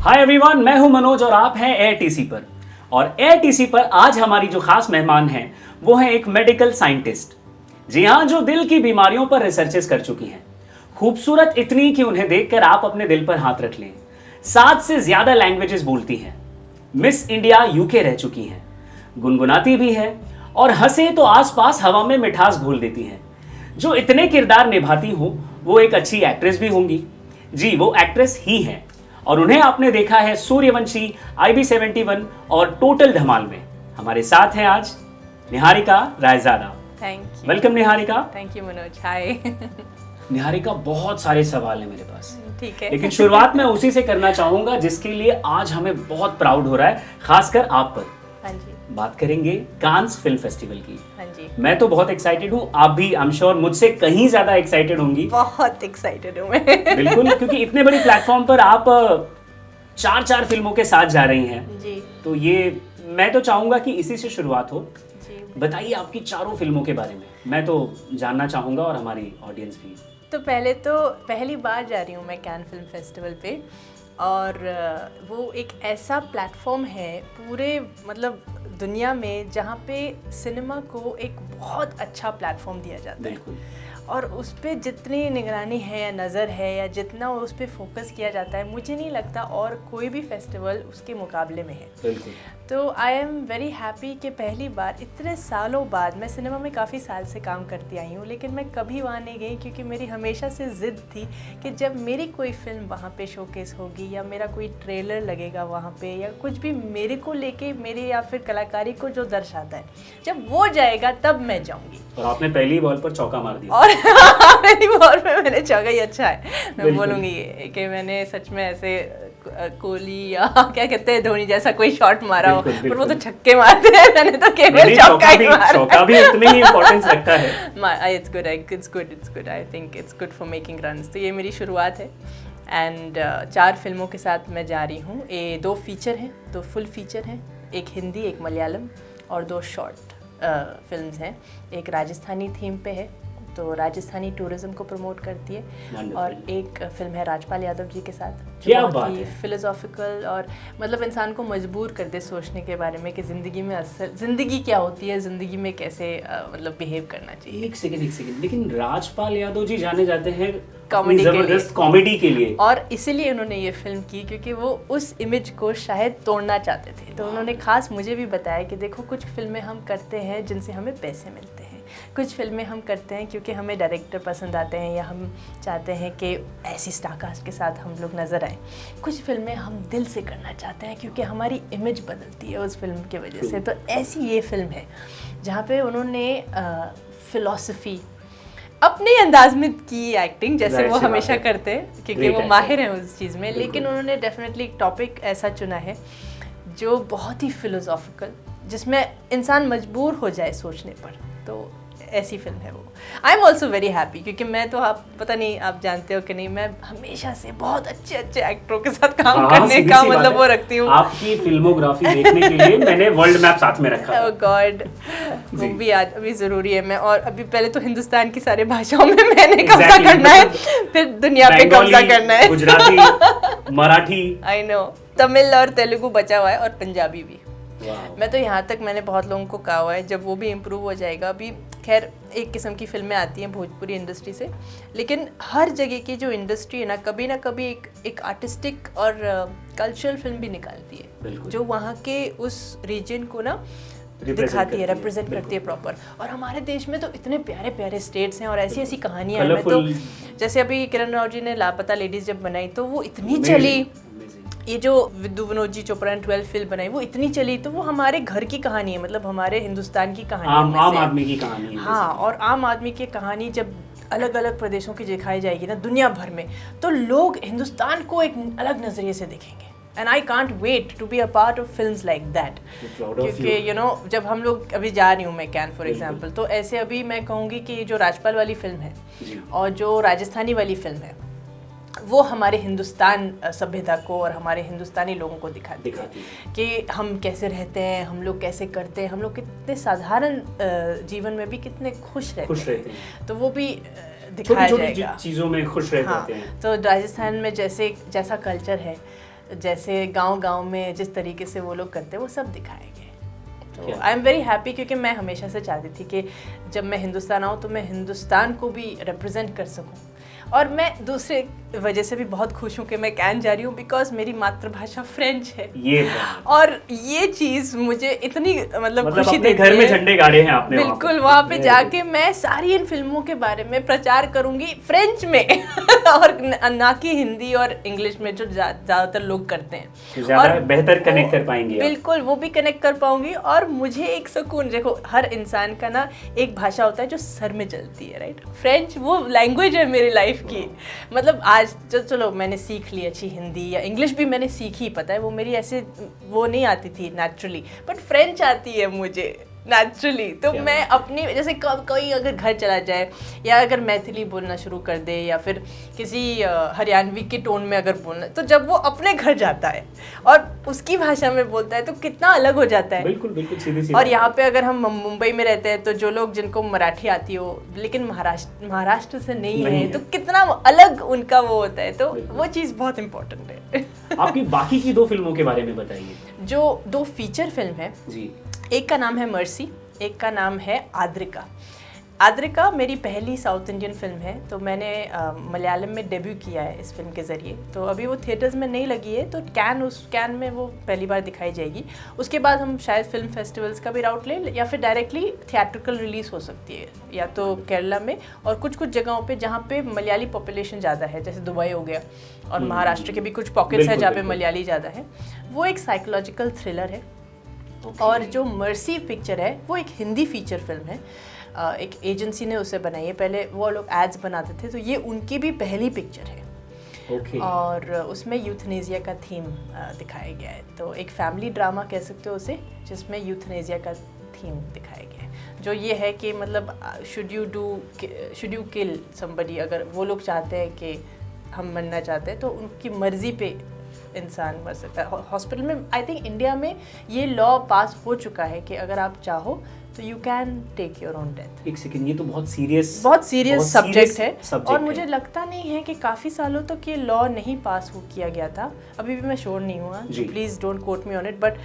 Hi everyone, मैं हूं मनोज और आप हैं एआईटीसी पर। और एआईटीसी पर आज हमारी जो खास मेहमान हैं वो है एक मेडिकल साइंटिस्ट। जी हाँ, जो दिल की बीमारियों पर रिसर्चेस कर चुकी हैं। खूबसूरत इतनी कि उन्हें देखकर आप अपने दिल पर हाथ रख लें। 7 से ज्यादा लैंग्वेजेस बोलती हैं, मिस इंडिया यूके रह चुकी हैं, गुनगुनाती भी है और हंसे तो आसपास हवा में मिठास घोल देती हैं। जो इतने किरदार निभाती हो वो एक अच्छी एक्ट्रेस भी होंगी। जी, वो एक्ट्रेस ही हैं और उन्हें आपने देखा है सूर्यवंशी, IB71 और टोटल धमाल में। हमारे साथ हैं आज Niharika Raizada. Thank you. Welcome Niharika. Thank you Manoj. Hi. Niharika, बहुत सारे सवाल हैं मेरे पास, ठीक है। लेकिन शुरुआत मैं उसी से करना चाहूंगा जिसके लिए आज हमें बहुत प्राउड हो रहा है, खासकर आप पर। हाँ जी। बात करेंगे कांस फिल्म फेस्टिवल की। हाँ जी। मैं तो बहुत एक्साइटेड हूँ, आप भी आई एम श्योर मुझसे कहीं ज्यादा एक्साइटेड होंगी। बहुत एक्साइटेड हूँ मैं। बिल्कुल, क्योंकि इतने बड़ी प्लेटफॉर्म पर आप 4 फिल्मों के साथ जा रही हैं। जी। तो ये मैं तो चाहूंगा कि इसी से शुरुआत हो। जी। बताइए आपकी 4 फिल्मों के बारे में, मैं तो जानना चाहूंगा और हमारी ऑडियंस भी। तो पहली बार जा रही हूँ मैं कैन फिल्म फेस्टिवल पे, और वो एक ऐसा प्लेटफॉर्म है पूरे मतलब दुनिया में जहाँ पे सिनेमा को एक बहुत अच्छा प्लेटफॉर्म दिया जाता है। और उस पर जितनी निगरानी है या नज़र है या जितना उस पर फोकस किया जाता है, मुझे नहीं लगता और कोई भी फेस्टिवल उसके मुकाबले में है। तो आई एम वेरी हैप्पी कि पहली बार इतने सालों बाद, मैं सिनेमा में काफ़ी साल से काम करती आई हूँ लेकिन मैं कभी वहाँ नहीं गई, क्योंकि मेरी हमेशा से ज़िद थी कि जब मेरी कोई फिल्म वहाँ पे शोकेस होगी या मेरा कोई ट्रेलर लगेगा वहाँ पे या कुछ भी मेरे को लेके, मेरे या फिर कलाकारी को जो दर्शाता है, जब वो जाएगा तब मैं जाऊँगी। और आपने पहली बॉल पर चौका मार दिया। और पहली बॉल पे मैंने चौका ही अच्छा है, मैं बोलूँगी ये कि मैंने सच में ऐसे कोहली या क्या कहते हैं धोनी जैसा कोई शॉट मारा हो, पर वो तो छक्के मारते हैं, मैंने तो केवल चौका ही मारा। चौका भी उतनी ही इंपॉर्टेंस रखता है। It's good, I think it's good for making runs. तो ये मेरी शुरुआत है एंड 4 फिल्मों के साथ मैं जा रही हूँ। ये 2 फीचर हैं, 2 फुल फीचर हैं, एक हिंदी एक मलयालम, और 2 शॉर्ट फिल्म्स हैं। एक राजस्थानी थीम पे है, तो राजस्थानी टूरिज्म को प्रमोट करती है, और एक फिल्म है राजपाल यादव जी के साथ, जो बहुत ही फिलोसॉफिकल और मतलब इंसान को मजबूर कर दे सोचने के बारे में कि ज़िंदगी में असल ज़िंदगी क्या होती है, ज़िंदगी में कैसे मतलब बिहेव करना चाहिए। एक सेकंड, लेकिन राजपाल यादव जी जाने जाते हैं कॉमेडी के लिए, और इसीलिए उन्होंने ये फिल्म की क्योंकि वो उस इमेज को शायद तोड़ना चाहते थे। तो उन्होंने खास मुझे भी बताया कि देखो, कुछ फिल्में हम करते हैं जिनसे हमें पैसे मिलते हैं, कुछ फिल्में हम करते हैं क्योंकि हमें डायरेक्टर पसंद आते हैं या हम चाहते हैं कि ऐसी स्टारकास्ट के साथ हम लोग नज़र आएँ, कुछ फिल्में हम दिल से करना चाहते हैं क्योंकि हमारी इमेज बदलती है उस फिल्म की वजह से। तो ऐसी ये फिल्म है जहाँ पे उन्होंने फ़िलॉसफी अपने अंदाज में की, एक्टिंग जैसे वो हमेशा करते हैं क्योंकि वो माहिर हैं उस चीज़ में, लेकिन उन्होंने डेफिनेटली एक टॉपिक ऐसा चुना है जो बहुत ही फिलोसॉफिकल, जिसमें इंसान मजबूर हो जाए सोचने पर। तो ऐसी फिल्म है वो। I am also very happy क्योंकि मैं तो, आप पता नहीं आप जानते हो कि नहीं, मैं हमेशा से बहुत अच्छे एक्टरों के साथ काम करने का मतलब वो रखती हूँ। आपकी फिल्मोग्राफी देखने के लिए मैंने वर्ल्ड मैप साथ में रखा। ओह गॉड, वो भी आज अभी ज़रूरी है। मैं और अभी पहले तो हिंदुस्तान की सारी भाषाओं में मैंने कब्जा करना है, फिर दुनिया पे कब्जा करना है। गुजराती, मराठी, आई नो, तमिल और तेलुगु बचा हुआ है, और पंजाबी भी। मैं तो यहाँ तक मैंने बहुत लोगों को कहा हुआ है, जब वो भी इम्प्रूव हो जाएगा। अभी खैर एक किस्म की फिल्में आती हैं भोजपुरी इंडस्ट्री से, लेकिन हर जगह की जो इंडस्ट्री है ना कभी एक आर्टिस्टिक और कल्चरल फिल्म भी निकालती है जो वहाँ के उस रीजन को ना दिखाती है, रिप्रेजेंट करती है प्रॉपर। और हमारे देश में तो इतने प्यारे प्यारे स्टेट्स हैं और ऐसी ऐसी कहानियाँ हैं। मैं तो जैसे अभी किरण राव जी ने लापता लेडीज़ जब बनाई तो वो इतनी चली, ये जो विद्यु विनोद जी चोपड़ा ने 12 फिल्म बनाई वो इतनी चली, तो वो हमारे घर की कहानी है, मतलब हमारे हिंदुस्तान की कहानी, आम आदमी की कहानी है। हाँ, और आम आदमी की कहानी जब अलग अलग प्रदेशों की दिखाई जाएगी ना दुनिया भर में, तो लोग हिंदुस्तान को एक अलग नज़रिए से देखेंगे। And I can't wait to be a part of films like that, क्योंकि यू नो जब हम लोग अभी जा रही हूँ मैं कैन फॉर एग्जांपल, तो ऐसे अभी मैं कहूँगी कि जो राजपाल वाली फिल्म है और जो राजस्थानी वाली फिल्म है वो हमारे हिंदुस्तान सभ्यता को और हमारे हिंदुस्तानी लोगों को दिखाती है कि हम कैसे रहते हैं, हम लोग कैसे करते हैं, हम लोग कितने साधारण जीवन में भी कितने खुश रहते हैं। तो वो भी दिखाया जाएगा, चीज़ों में खुश रहते हैं। तो राजस्थान में जैसा कल्चर है, जैसे गांव-गांव में जिस तरीके से वो लोग करते हैं वो सब दिखाया गया है। तो आई एम वेरी हैप्पी, क्योंकि मैं हमेशा से चाहती थी कि जब मैं हिंदुस्तान आऊँ तो मैं हिंदुस्तान को भी रिप्रेजेंट कर सकूँ। और मैं दूसरे वजह से भी बहुत खुश हूँ कि मैं कैन जा रही हूँ, बिकॉज मेरी मातृभाषा फ्रेंच है। और ये चीज़ मुझे इतनी मतलब खुशी देती है। घर में झंडे गाड़े हैं आपने बिल्कुल, वहाँ पे जाके मैं सारी इन फिल्मों के बारे में प्रचार करूँगी फ्रेंच में और ना कि हिंदी और इंग्लिश में जो ज़्यादातर लोग करते हैं। और बेहतर कनेक्ट कर पाएंगे। बिल्कुल, वो भी कनेक्ट कर पाऊंगी। और मुझे एक सुकून, देखो हर इंसान का ना एक भाषा होता है जो सर में चलती है, राइट। फ्रेंच वो लैंग्वेज है मेरी लाइफ की। मतलब आज चलो मैंने सीख ली अच्छी हिंदी या इंग्लिश भी मैंने सीखी, पता है वो मेरी ऐसे वो नहीं आती थी नेचुरली, बट फ्रेंच आती है मुझे नेचुरली। तो मैं अपनी जैसे कोई अगर घर चला जाए या अगर मैथिली बोलना शुरू कर दे या फिर किसी हरियाणवी के टोन में अगर बोलना, तो जब वो अपने घर जाता है और उसकी भाषा में बोलता है तो कितना अलग हो जाता है। बिल्कुल बिल्कुल सीधी। और यहाँ पे अगर हम मुंबई में रहते हैं तो जो लोग जिनको मराठी आती हो लेकिन महाराष्ट्र से नहीं है तो कितना अलग उनका वो होता है। तो वो चीज़ बहुत इम्पोर्टेंट है। आपकी बाकी की 2 फिल्मों के बारे में बताइए। जो 2 फीचर फिल्म है जी, एक का नाम है मर्सी, एक का नाम है आद्रिका। आद्रिका मेरी पहली साउथ इंडियन फिल्म है, तो मैंने मलयालम में डेब्यू किया है इस फिल्म के ज़रिए। तो अभी वो थिएटर्स में नहीं लगी है, तो कैन में वो पहली बार दिखाई जाएगी। उसके बाद हम शायद फिल्म फेस्टिवल्स का भी राउट लें या फिर डायरेक्टली थिएट्रिकल रिलीज़ हो सकती है, या तो केरला में और कुछ जगहों पे जहाँ पे मलयाली पॉपुलेशन ज़्यादा है, जैसे दुबई हो गया, और महाराष्ट्र के भी कुछ पॉकेट्स हैं जहाँ पे मलयाली ज़्यादा है। वो एक साइकोलॉजिकल थ्रिलर है। और जो मर्सी पिक्चर है वो एक हिंदी फीचर फिल्म है, एक एजेंसी ने उसे बनाई है। पहले वो लोग एड्स बनाते थे, तो ये उनकी भी पहली पिक्चर है। और उसमें यूथनेजिया का थीम दिखाया गया है। तो एक फैमिली ड्रामा कह सकते हो उसे, जिसमें यूथनेजिया का थीम दिखाया गया है। जो ये है कि मतलब शुड यू किल समबडी, अगर वो लोग चाहते हैं कि हम मरना चाहते हैं तो उनकी मर्जी पे इंसान मर सकता है। हॉस्पिटल में आई थिंक इंडिया में ये लॉ पास हो चुका है कि अगर आप चाहो तो you can take your own death. एक सेकंड, ये तो बहुत सीरियस सब्जेक्ट है। और मुझे लगता नहीं है कि काफ़ी सालों तक ये लॉ नहीं पास किया गया था। अभी भी मैं श्योर नहीं हुआ, please don't quote me on it, but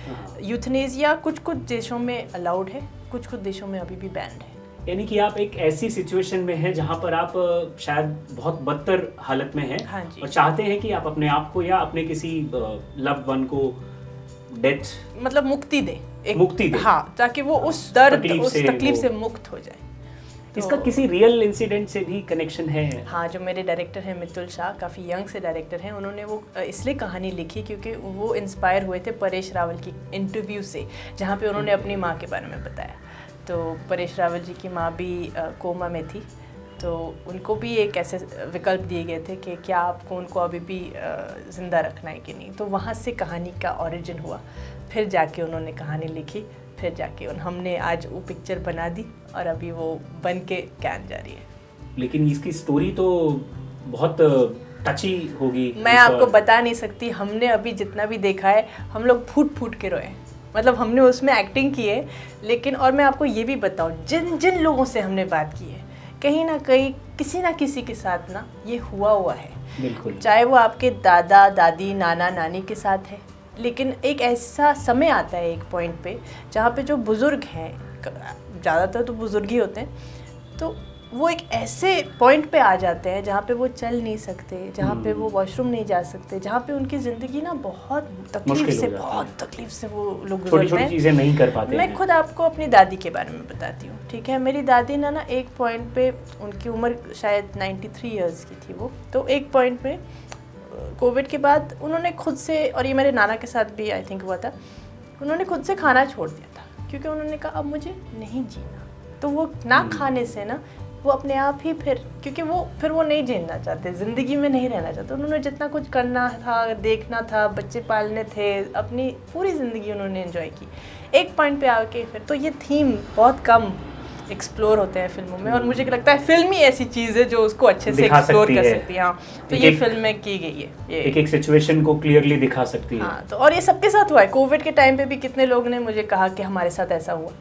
euthanasia कुछ देशों में अलाउड है, कुछ देशों में अभी भी बैंड है। यानी कि आप एक ऐसी सिचुएशन में हैं जहां पर आप शायद बहुत बदतर हालत में हैं। हाँ, और चाहते हैं कि आप अपने आप को या अपने किसी लव्ड वन को डेथ मतलब मुक्ति दे। हाँ, ताकि वो उस दर्द उस तकलीफ से मुक्त हो जाए। तो इसका किसी रियल इंसिडेंट से भी कनेक्शन है? हाँ, जो मेरे डायरेक्टर हैं मितुल शाह, काफ़ी यंग से डायरेक्टर हैं। उन्होंने वो इसलिए कहानी लिखी क्योंकि वो इंस्पायर हुए थे परेश रावल की इंटरव्यू से, जहाँ पे उन्होंने अपनी माँ के बारे में बताया। तो परेश रावल जी की माँ भी कोमा में थी, तो उनको भी एक ऐसे विकल्प दिए गए थे कि क्या आपको उनको अभी भी ज़िंदा रखना है कि नहीं। तो वहाँ से कहानी का ओरिजिन हुआ, फिर जाके उन्होंने कहानी लिखी, फिर जाके हमने आज वो पिक्चर बना दी और अभी वो बन के कैन जा रही है। लेकिन इसकी स्टोरी तो बहुत टची होगी। मैं आपको बता नहीं सकती। हमने अभी जितना भी देखा है हम लोग फूट के रोए, मतलब हमने उसमें एक्टिंग की है। लेकिन और मैं आपको ये भी बताऊं, जिन लोगों से हमने बात की है, कहीं ना कहीं किसी ना किसी के साथ ना ये हुआ है। बिल्कुल। चाहे वो आपके दादा दादी नाना नानी के साथ है, लेकिन एक ऐसा समय आता है एक पॉइंट पे जहाँ पे जो बुज़ुर्ग हैं, ज़्यादातर तो बुज़ुर्ग ही होते हैं, तो वो एक ऐसे पॉइंट पे आ जाते हैं जहाँ पे वो चल नहीं सकते, जहाँ पे वो वॉशरूम नहीं जा सकते, जहाँ पे उनकी ज़िंदगी ना बहुत तकलीफ से वो लोग गुजरते हैं, चीज़ें नहीं कर पाते। मैं खुद आपको अपनी दादी के बारे में बताती हूँ, ठीक है। मेरी दादी ना एक पॉइंट पे, उनकी उम्र शायद 93 इयर्स की थी वो, तो एक पॉइंट पे कोविड के बाद उन्होंने खुद से, और ये मेरे नाना के साथ भी आई थिंक हुआ था, उन्होंने खुद से खाना छोड़ दिया था क्योंकि उन्होंने कहा अब मुझे नहीं जीना। तो वो ना खाने से ना वो अपने आप ही क्योंकि वो नहीं जीना चाहते, ज़िंदगी में नहीं रहना चाहते। उन्होंने जितना कुछ करना था, देखना था, बच्चे पालने थे, अपनी पूरी ज़िंदगी उन्होंने एंजॉय की। एक पॉइंट पे आके फिर तो ये थीम बहुत कम एक्सप्लोर होते हैं फिल्मों में, और मुझे लगता है फिल्म ही ऐसी चीज़ है जो उसको अच्छे से एक्सप्लोर कर सकती है। हाँ, तो ये फिल्म में की गई है, एक सिचुएशन को क्लियरली दिखा सकती है। हाँ, तो और ये सबके साथ हुआ है। कोविड के टाइम पे भी कितने लोग ने मुझे कहा कि हमारे साथ ऐसा हुआ।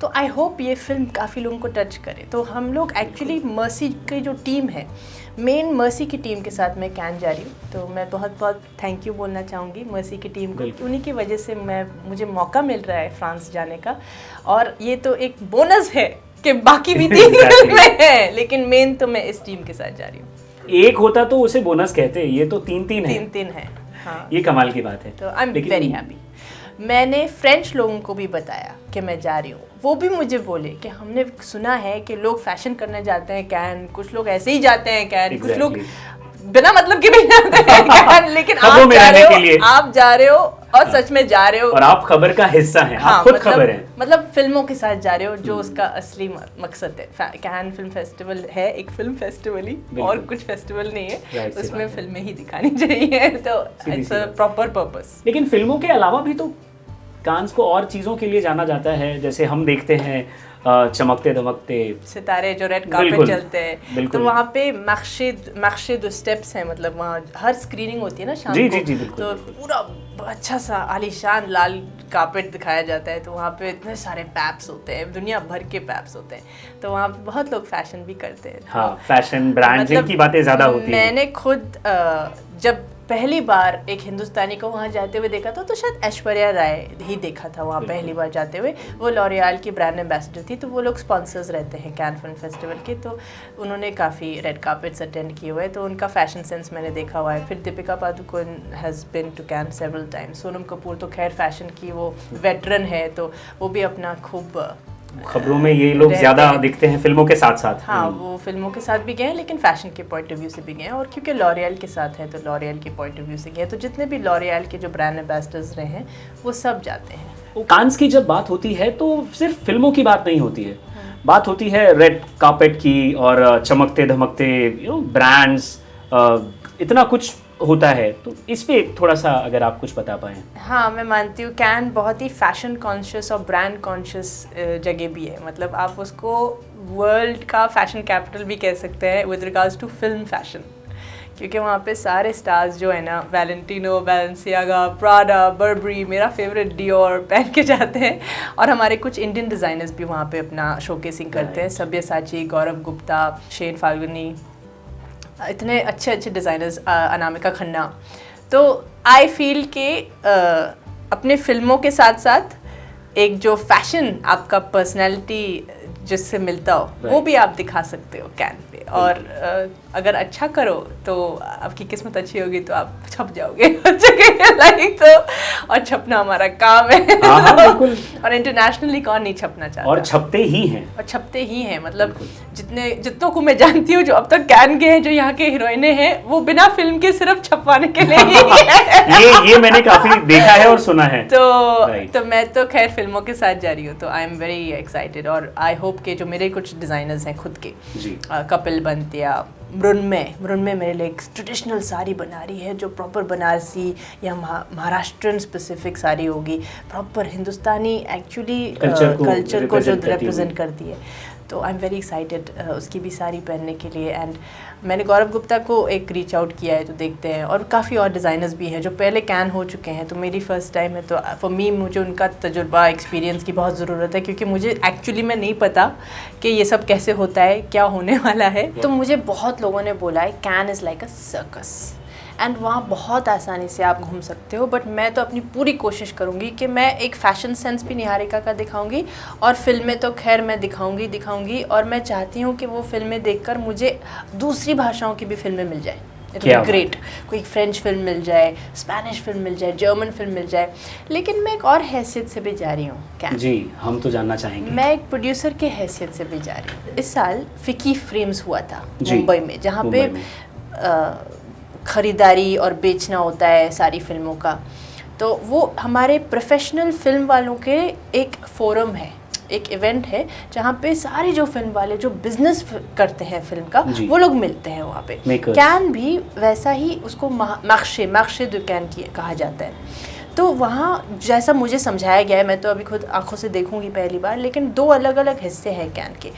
तो आई होप ये फिल्म काफ़ी लोगों को टच करे। तो हम लोग एक्चुअली मर्सी की जो टीम है, मेन मर्सी की टीम के साथ मैं कैन जा रही हूँ, तो मैं बहुत बहुत थैंक यू बोलना चाहूँगी मर्सी की टीम को। उन्हीं की वजह से मुझे मौका मिल रहा है फ्रांस जाने का, और ये तो एक बोनस है कि बाकी भी 3 फिल्में हैं, लेकिन मेन तो मैं इस टीम के साथ जा रही हूँ। एक होता तो उसे बोनस कहते, ये तो 3-3 है। 3-3 है, हाँ, ये कमाल की बात है। तो आई एम वेरी हैप्पी। मैंने फ्रेंच लोगों को भी बताया कि मैं जा रही हूँ, वो भी मुझे बोले कि हमने सुना है कि लोग फैशन करने जाते हैं कैन, कुछ लोग ऐसे ही जाते हैं कैन, कुछ लोग बिना मतलब के भी जाते हैं कैन, लेकिन आप जा रहे हो और सच में जा रहे हो, और आप खबर का हिस्सा हैं, आप खुद खबर हैं, मतलब फिल्मों के साथ जा रहे हो, जो उसका असली मकसद है। कैन फिल्म फेस्टिवल है एक फिल्म फेस्टिवल ही, और कुछ फेस्टिवल नहीं है, उसमें फिल्में ही दिखानी चाहिए, तो इट्स अ प्रॉपर पर्पस। लेकिन फिल्मों के अलावा भी तो कांस को और चीज़ों के लिए जाना जाता है, जैसे हम देखते हैं चमकते धमकते सितारे जो रेड कार्पेट चलते हैं, तो वहाँ पे मकसद स्टेप्स हैं, मतलब वहाँ हर स्क्रीनिंग होती है ना शाम को, तो पूरा अच्छा सा आलीशान लाल कार्पेट दिखाया जाता है, तो वहाँ पे इतने सारे पैप्स होते हैं, दुनिया भर के पैप्स होते हैं, तो वहाँ पे बहुत लोग फैशन भी करते हैं। हाँ, फैशन ब्रांडिंग की बातें ज़्यादा होती हैं। मैंने खुद जब पहली बार एक हिंदुस्तानी को वहाँ जाते हुए देखा था, तो शायद ऐश्वर्या राय ही देखा था वहाँ पहली बार जाते हुए। वो लॉरियल की ब्रांड एम्बेसडर थी, तो वो लोग स्पॉन्सर्स रहते हैं कैन फिल्म फेस्टिवल के, तो उन्होंने काफ़ी रेड कार्पेट्स अटेंड किए हुए हैं, तो उनका फैशन सेंस मैंने देखा हुआ है। फिर Deepika Padukone has been to Cannes several times. Sonam Kapoor तो खैर फैशन की वो वेटरन है, तो वो भी अपना खूब खबरों में ये लोग ज्यादा दिखते हैं फिल्मों के साथ साथ। हाँ, वो फिल्मों के साथ भी गए हैं, लेकिन फैशन के पॉइंट ऑफ व्यू से भी गए हैं, और क्योंकि लॉरियल के साथ है तो लॉरियल के पॉइंट ऑफ व्यू से गए, तो जितने भी लॉरियल के जो ब्रांड एम्बेसडर्स रहे हैं वो सब जाते हैं। कांस की जब बात होती है तो सिर्फ फिल्मों की बात नहीं होती है, बात होती है रेड कार्पेट की, और चमकते धमकते ब्रांड्स, इतना कुछ होता है, तो इस पे थोड़ा सा अगर आप कुछ बता पाएं। हाँ, मैं मानती हूँ कैन बहुत ही फैशन कॉन्शियस और ब्रांड कॉन्शियस जगह भी है, मतलब आप उसको वर्ल्ड का फैशन कैपिटल भी कह सकते हैं with regards to film fashion, क्योंकि वहाँ पे सारे स्टार्स जो है ना, वैलेंटिनो, बैलेंसियागा, प्राडा, बर्बरी, मेरा फेवरेट डियोर पहन के जाते हैं, और हमारे कुछ इंडियन डिज़ाइनर्स भी वहाँ पे अपना शोकेसिंग करते हैं, सब्यसाची, गौरव गुप्ता, शेन फाल्गुनी, इतने अच्छे अच्छे डिज़ाइनर्स, अनामिका खन्ना। तो आई फील के अपने फिल्मों के साथ साथ एक जो फैशन आपका पर्सनैलिटी जिससे मिलता हो, वो भी आप दिखा सकते हो कैन पे, और अगर अच्छा करो तो आपकी किस्मत अच्छी होगी तो आप छप जाओगे लाइक, तो और छपना हमारा काम है। और इंटरनेशनली कौन नहीं छपना चाहता, और छपते ही हैं, मतलब जितनों को मैं जानती हूँ जो अब तक कैन गए हैं, जो यहाँ के हीरोइनें हैं, वो बिना फिल्म के सिर्फ छपवाने के लिए ये मैंने काफी देखा है और सुना है। तो मैं तो खैर फिल्मों के साथ जा रही हूँ, तो आई एम वेरी एक्साइटेड, और आई होप के जो मेरे कुछ डिज़ाइनर्स हैं खुद के, कपिल बंतिया, मृण्मय मेरे लिए एक ट्रेडिशनल साड़ी बना रही है, जो प्रॉपर बनारसी या महाराष्ट्रन स्पेसिफिक साड़ी होगी, प्रॉपर हिंदुस्तानी एक्चुअली कल्चर को जो रिप्रेजेंट करती है, तो आई एम वेरी एक्साइटेड उसकी भी साड़ी पहनने के लिए। एंड मैंने गौरव गुप्ता को एक रीच आउट किया है, तो देखते हैं, और काफ़ी और डिज़ाइनर्स भी हैं जो पहले कैन हो चुके हैं, तो मेरी फ़र्स्ट टाइम है, तो फॉर मी मुझे उनका तजुर्बा, एक्सपीरियंस की बहुत ज़रूरत है, क्योंकि मुझे एक्चुअली में नहीं पता कि ये सब कैसे होता है, क्या होने वाला है। तो मुझे बहुत लोगों ने बोला है can is like a circus, and वहाँ बहुत आसानी से आप घूम सकते हो, बट मैं तो अपनी पूरी कोशिश करूँगी कि मैं एक फ़ैशन सेंस भी निहारिका का दिखाऊंगी, और फिल्में तो खैर मैं दिखाऊंगी, और मैं चाहती हूँ कि वो फिल्में देखकर मुझे दूसरी भाषाओं की भी फिल्में मिल जाए, ग्रेट, कोई फ्रेंच फिल्म मिल जाए, स्पेनिश फिल्म मिल जाए, जर्मन फिल्म मिल जाए। लेकिन मैं एक और हैसियत से भी जा रही हूँ। क्या जी, हम तो जानना चाहेंगे। मैं एक प्रोड्यूसर के हैसियत से भी जा रही हूँ। इस साल फिकी फ्रेम्स हुआ था मुंबई में, जहाँ पे ख़रीदारी और बेचना होता है सारी फिल्मों का, तो वो हमारे प्रोफेशनल फिल्म वालों के एक फोरम है, एक इवेंट है, जहाँ पे सारे जो फिल्म वाले जो बिजनेस करते हैं फिल्म का, वो लोग मिलते हैं वहाँ पे। कैन भी वैसा ही, उसको मक्शे दु कैन कहा जाता है। तो वहाँ जैसा मुझे समझाया गया है, मैं तो अभी खुद आंखों से देखूंगी पहली बार, लेकिन 2 अलग अलग हिस्से हैं कैन के।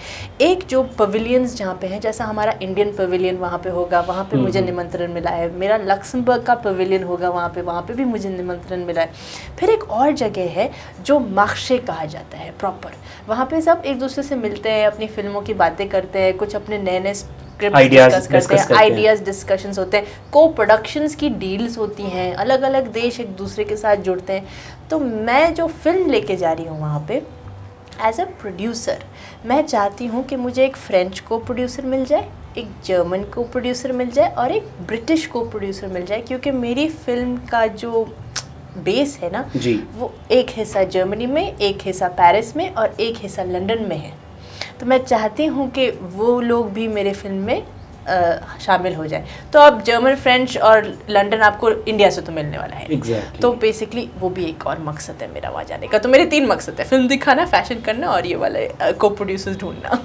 एक जो पवेलियंस जहाँ पे हैं, जैसा हमारा इंडियन पवेलियन वहाँ पे होगा, वहाँ पे मुझे निमंत्रण मिला है। मेरा लक्समबर्ग का पवेलियन होगा वहाँ पे भी मुझे निमंत्रण मिला है। फिर एक और जगह है जो मार्शे कहा जाता है प्रॉपर, वहाँ पे सब एक दूसरे से मिलते हैं, अपनी फिल्मों की बातें करते हैं, कुछ अपने नए नए आइडियाज़ डिस्कशंस होते हैं, को प्रोडक्शंस की डील्स होती हैं, अलग अलग देश एक दूसरे के साथ जुड़ते हैं। तो मैं जो फिल्म लेके जा रही हूँ वहाँ पे एज अ प्रोड्यूसर, मैं चाहती हूँ कि मुझे एक फ्रेंच को प्रोड्यूसर मिल जाए, एक जर्मन को प्रोड्यूसर मिल जाए और एक ब्रिटिश को प्रोड्यूसर मिल जाए, क्योंकि मेरी फिल्म का जो बेस है ना जी, वो एक हिस्सा जर्मनी में, एक हिस्सा पेरिस में और एक हिस्सा लंदन में है। तो मैं चाहती हूँ कि वो लोग भी मेरे फिल्म में शामिल हो जाए। तो अब जर्मन, फ्रेंच और लंदन आपको इंडिया से तो मिलने वाला है। exactly. तो बेसिकली वो भी एक और मकसद है मेरा वहाँ जाने का। तो मेरे 3 मकसद है, फिल्म दिखाना, फैशन करना और ये वाले को प्रोड्यूसर्स ढूंढना।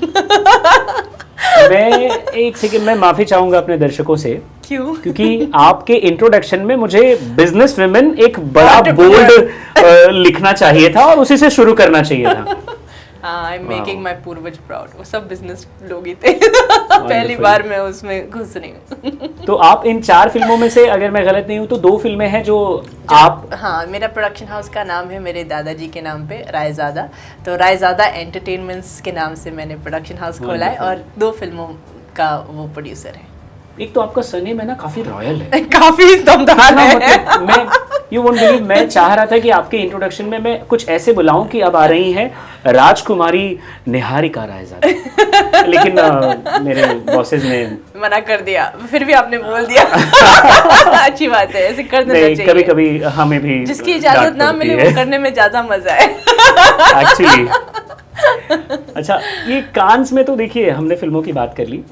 मैं एक सेकंड में माफी चाहूंगा अपने दर्शकों से। क्यों? क्योंकि आपके इंट्रोडक्शन में मुझे बिजनेस वुमेन एक बड़ा बोल्ड लिखना चाहिए था और उसी से शुरू करना चाहिए था। आई एम मेकिंग माय पूर्वज प्राउड। वो सब बिजनेस लोग ही थे। पहली बार मैं उसमें घुस रही हूँ। तो आप इन 4 फिल्मों में से, अगर मैं गलत नहीं हूँ, तो 2 फिल्में हैं जो आप। हाँ, मेरा प्रोडक्शन हाउस का नाम है मेरे दादाजी के नाम पे, रायज़ादा। तो रायज़ादा एंटरटेनमेंट्स के नाम से मैंने प्रोडक्शन हाउस खोला है और 2 फिल्मों का वो प्रोड्यूसर है। एक तो आपका सरनेम है ना, काफी रॉयल है, काफी दमदार है। मतलब मैं यू वोंट बिलीव, मैं चाह रहा था कि आपके इंट्रोडक्शन में मैं कुछ ऐसे बुलाऊं कि अब आ रही हैं राजकुमारी निहारिका रायज़ादा, लेकिन मेरे बॉसेस ने मना कर दिया, फिर भी आपने बोल दिया। अच्छी बात है, ऐसे कर देना चाहिए। कभी कभी हमें भी जिसकी इजाजत ना मिले वो करने में ज्यादा मजा है एक्चुअली। अच्छा, ये कांस में तो देखिए हमने फिल्मों की बात कर ली,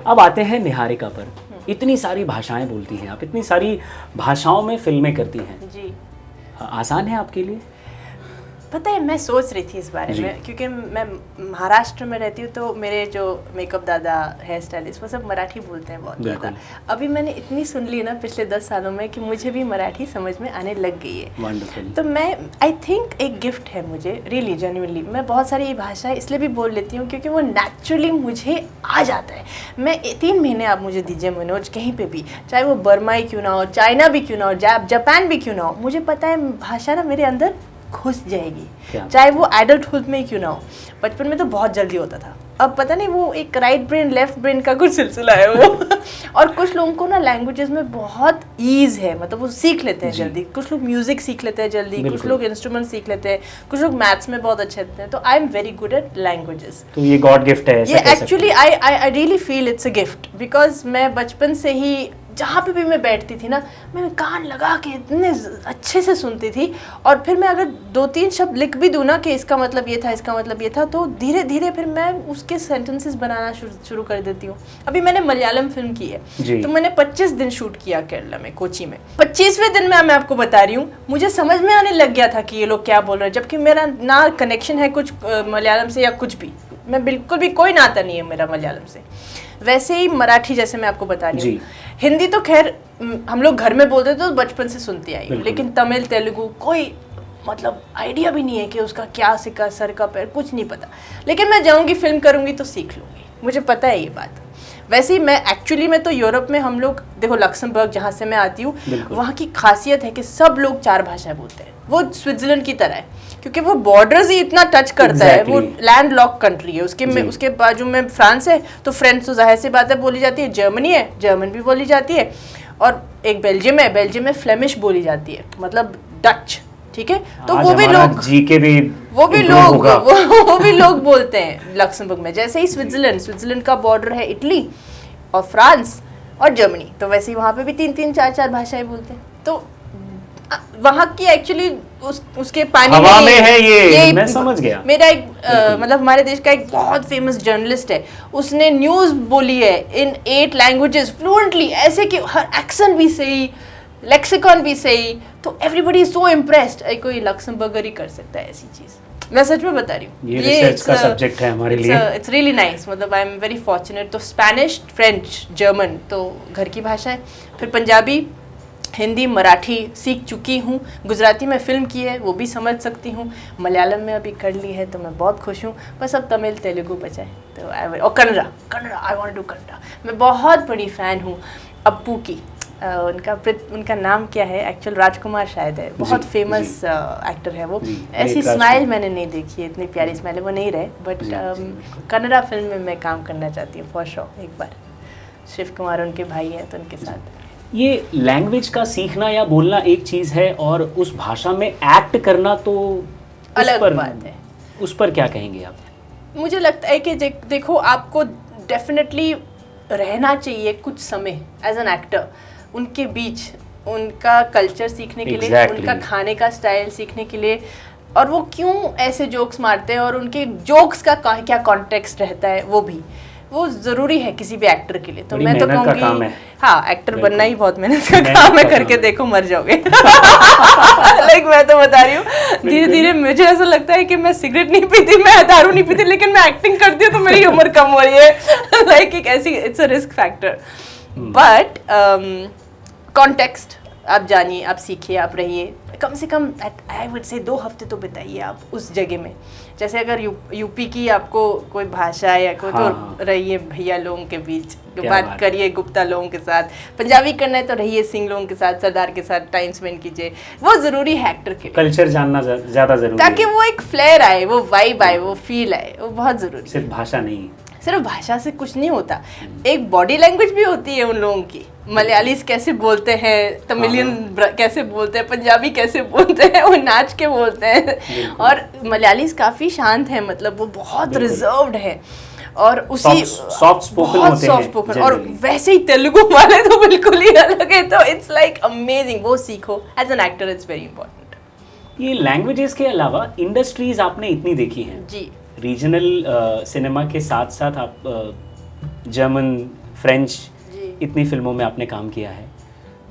अब आते हैं निहारिका पर। इतनी सारी भाषाएं बोलती हैं आप, इतनी सारी भाषाओं में फिल्में करती हैं जी। आसान है आपके लिए? पता है, मैं सोच रही थी इस बारे में, क्योंकि मैं महाराष्ट्र में रहती हूँ, तो मेरे जो मेकअप दादा, हेयर स्टाइलिस्ट, वो सब मराठी बोलते हैं बहुत ज़्यादा। अभी मैंने इतनी सुन ली ना पिछले 10 सालों में कि मुझे भी मराठी समझ में आने लग गई है। Wonderful. तो मैं आई थिंक एक गिफ्ट है मुझे, रियली जेन्युइनली। मैं बहुत सारी भाषाएं इसलिए भी बोल लेती हूँ क्योंकि वो नेचुरली मुझे आ जाता है। मैं 3 महीने आप मुझे दीजिए मनोज, कहीं पे भी, चाहे वो बर्मा ही क्यों ना हो, चाइना भी क्यों ना हो, जापान भी क्यों ना हो, मुझे पता है भाषा ना मेरे अंदर घुस जाएगी, चाहे वो एडल्टहुड में क्यों ना हो। बचपन में तो बहुत जल्दी होता था, अब पता नहीं वो एक राइट ब्रेन लेफ्ट ब्रेन का कुछ सिलसिला है वो। और कुछ लोगों को ना लैंग्वेजेस में बहुत ईज है, मतलब वो सीख लेते हैं जल्दी। कुछ लोग म्यूजिक सीख लेते हैं जल्दी, कुछ लोग इंस्ट्रूमेंट सीख लेते हैं, कुछ लोग मैथ्स में बहुत अच्छे होते हैं। तो I am very good at languages. तो ये गॉड गिफ्ट है, ये actually I really feel it's a gift, because मैं बचपन से ही जहाँ पे भी मैं बैठती थी ना, मैं कान लगा के इतने अच्छे से सुनती थी। और फिर मैं अगर 2-3 शब्द लिख भी दूँ ना कि इसका मतलब ये था, इसका मतलब ये था, तो धीरे धीरे फिर मैं उसके सेंटेंसेस बनाना शुरू कर देती हूँ। अभी मैंने मलयालम फिल्म की है, तो मैंने 25 दिन शूट किया केरला में, कोची में। 25वें दिन में मैं आपको बता रही हूँ, मुझे समझ में आने लग गया था कि ये लोग क्या बोल रहे हैं, जबकि मेरा ना कनेक्शन है कुछ मलयालम से या कुछ भी, मैं बिल्कुल भी कोई नाता नहीं है मेरा मलयालम से। वैसे ही मराठी, जैसे मैं आपको बता रही हूँ, हिंदी तो खैर हम लोग घर में बोलते तो बचपन से सुनती आई हूँ, लेकिन तमिल, तेलुगु कोई मतलब आइडिया भी नहीं है कि उसका क्या सिक्का सर का पैर, कुछ नहीं पता। लेकिन मैं जाऊँगी, फिल्म करूँगी तो सीख लूँगी, मुझे पता है ये बात। वैसे ही मैं एक्चुअली में तो यूरोप में हम लोग देखो, लक्समबर्ग जहाँ से मैं आती हूँ, वहाँ की खासियत है कि सब लोग 4 भाषाएं बोलते हैं। वो स्विट्जरलैंड की तरह है, क्योंकि वो बॉर्डर्स ही इतना टच करता है। वो लैंड लॉक कंट्री है, उसके बाजू में फ्रांस है, तो फ्रेंच तो जाहिर सी बात है बोली जाती है। जर्मनी है, जर्मन भी बोली जाती है। और एक बेल्जियम है, बेल्जियम में फ्लेमिश बोली जाती है, मतलब डच, ठीक है। तो वो भी लोग बोलते हैं लक्समबर्ग में। जैसे ही स्विट्जरलैंड का बॉर्डर है इटली और फ्रांस और जर्मनी, तो वैसे ही वहाँ पे भी 3-3, 4-4 भाषाएं बोलते हैं। तो वहाँ की एक्चुअली उसके पानी हवा में है ये मैं समझ गया। मेरा एक मतलब हमारे देश का एक बहुत फेमस जर्नलिस्ट है, उसने न्यूज़ बोली है इन 8 लैंग्वेजेस फ्लुएंटली, ऐसे कि हर एक्सेंट भी सही, लेक्सिकॉन भी सही। तो एवरीबॉडी इज सो इम्प्रेस्ड, कोई लक्समबर्गर ही कर सकता है ऐसी चीज़। मैं सच में बता रही हूँ, ये रिसर्च का सब्जेक्ट है हमारे लिए। इट्स रियली नाइस, मतलब आई एम वेरी फॉर्चुनेट। तो स्पेनिश, फ्रेंच, जर्मन तो घर की भाषा है, फिर पंजाबी, हिंदी मराठी सीख चुकी हूँ, गुजराती में फ़िल्म की है वो भी समझ सकती हूँ, मलयालम में अभी कर ली है तो मैं बहुत खुश हूँ। बस अब तमिल तेलुगु बचा है तो और Kannada I want to Kannada. मैं बहुत बड़ी फ़ैन हूँ अप्पू की। उनका नाम क्या है एक्चुअल, राजकुमार शायद है, बहुत फेमस एक्टर है वो। ऐसी स्माइल मैंने नहीं देखी है, इतनी प्यारी स्माइल है, वो नहीं रहे। बट कन्नड़ा फिल्म में मैं काम करना चाहती हूँ फॉर श्योर एक बार। शिव कुमार उनके भाई हैं तो उनके साथ। ये लैंग्वेज का सीखना या बोलना एक चीज़ है और उस भाषा में एक्ट करना तो अलग बात है। उस पर क्या कहेंगे आप? मुझे लगता है कि देखो आपको डेफिनेटली रहना चाहिए कुछ समय एज एन एक्टर उनके बीच, उनका कल्चर सीखने के लिए, उनका खाने का स्टाइल सीखने के लिए, और वो क्यों ऐसे जोक्स मारते हैं और उनके जोक्स का क्या कॉन्टेक्स्ट रहता है वो ज़रूरी है किसी भी एक्टर के लिए। तो मैं तो कहूँगी हाँ, एक्टर बनना ही बहुत मेहनत का काम है, करके देखो मर जाओगे। लाइक मैं तो बता रही हूँ, धीरे धीरे मुझे ऐसा लगता है कि मैं सिगरेट नहीं पीती, मैं दारू नहीं पीती, लेकिन मैं एक्टिंग करती हूँ तो मेरी उम्र कम हो रही है। लाइक एक ऐसी, it's a risk factor. But context आप जानिए, आप सीखिए, आप रहिए, कम से कम आई वुड से 2 हफ्ते तो बिताइए आप उस जगह में। जैसे अगर यूपी की आपको कोई भाषा या कोई तो रहिए भैया लोगों के बीच, बात करिए गुप्ता लोगों के साथ। पंजाबी करना है तो रहिए सिंह लोगों के साथ, सरदार के साथ टाइम स्पेंड कीजिए। वो ज़रूरी है एक्टर के लिए, कल्चर जानना ज़्यादा ज़रूरी है ताकि वो एक फ्लेयर आए, वो वाइब आए, वो फील आए, वो बहुत ज़रूरी है। सिर्फ भाषा नहीं, सिर्फ भाषा से कुछ नहीं होता, एक बॉडी लैंग्वेज भी होती है उन लोगों की। मलयालीज कैसे बोलते हैं, तमिलियन कैसे बोलते हैं, पंजाबी कैसे बोलते हैं, वो नाच के बोलते हैं। और मलयालीज काफ़ी शांत है, मतलब वो बहुत रिजर्व्ड है और उसी सॉफ्ट स्पोकन और वैसे ही तेलुगु वाले तो बिल्कुल ही अलग है। तो इट्स लाइक अमेजिंग, वो सीखो as an actor, it's very important. ये लैंग्वेजेस के अलावा इंडस्ट्रीज आपने इतनी देखी हैं जी, रीजनल सिनेमा के साथ साथ आप जर्मन, फ्रेंच इतनी फिल्मों में आपने काम किया है,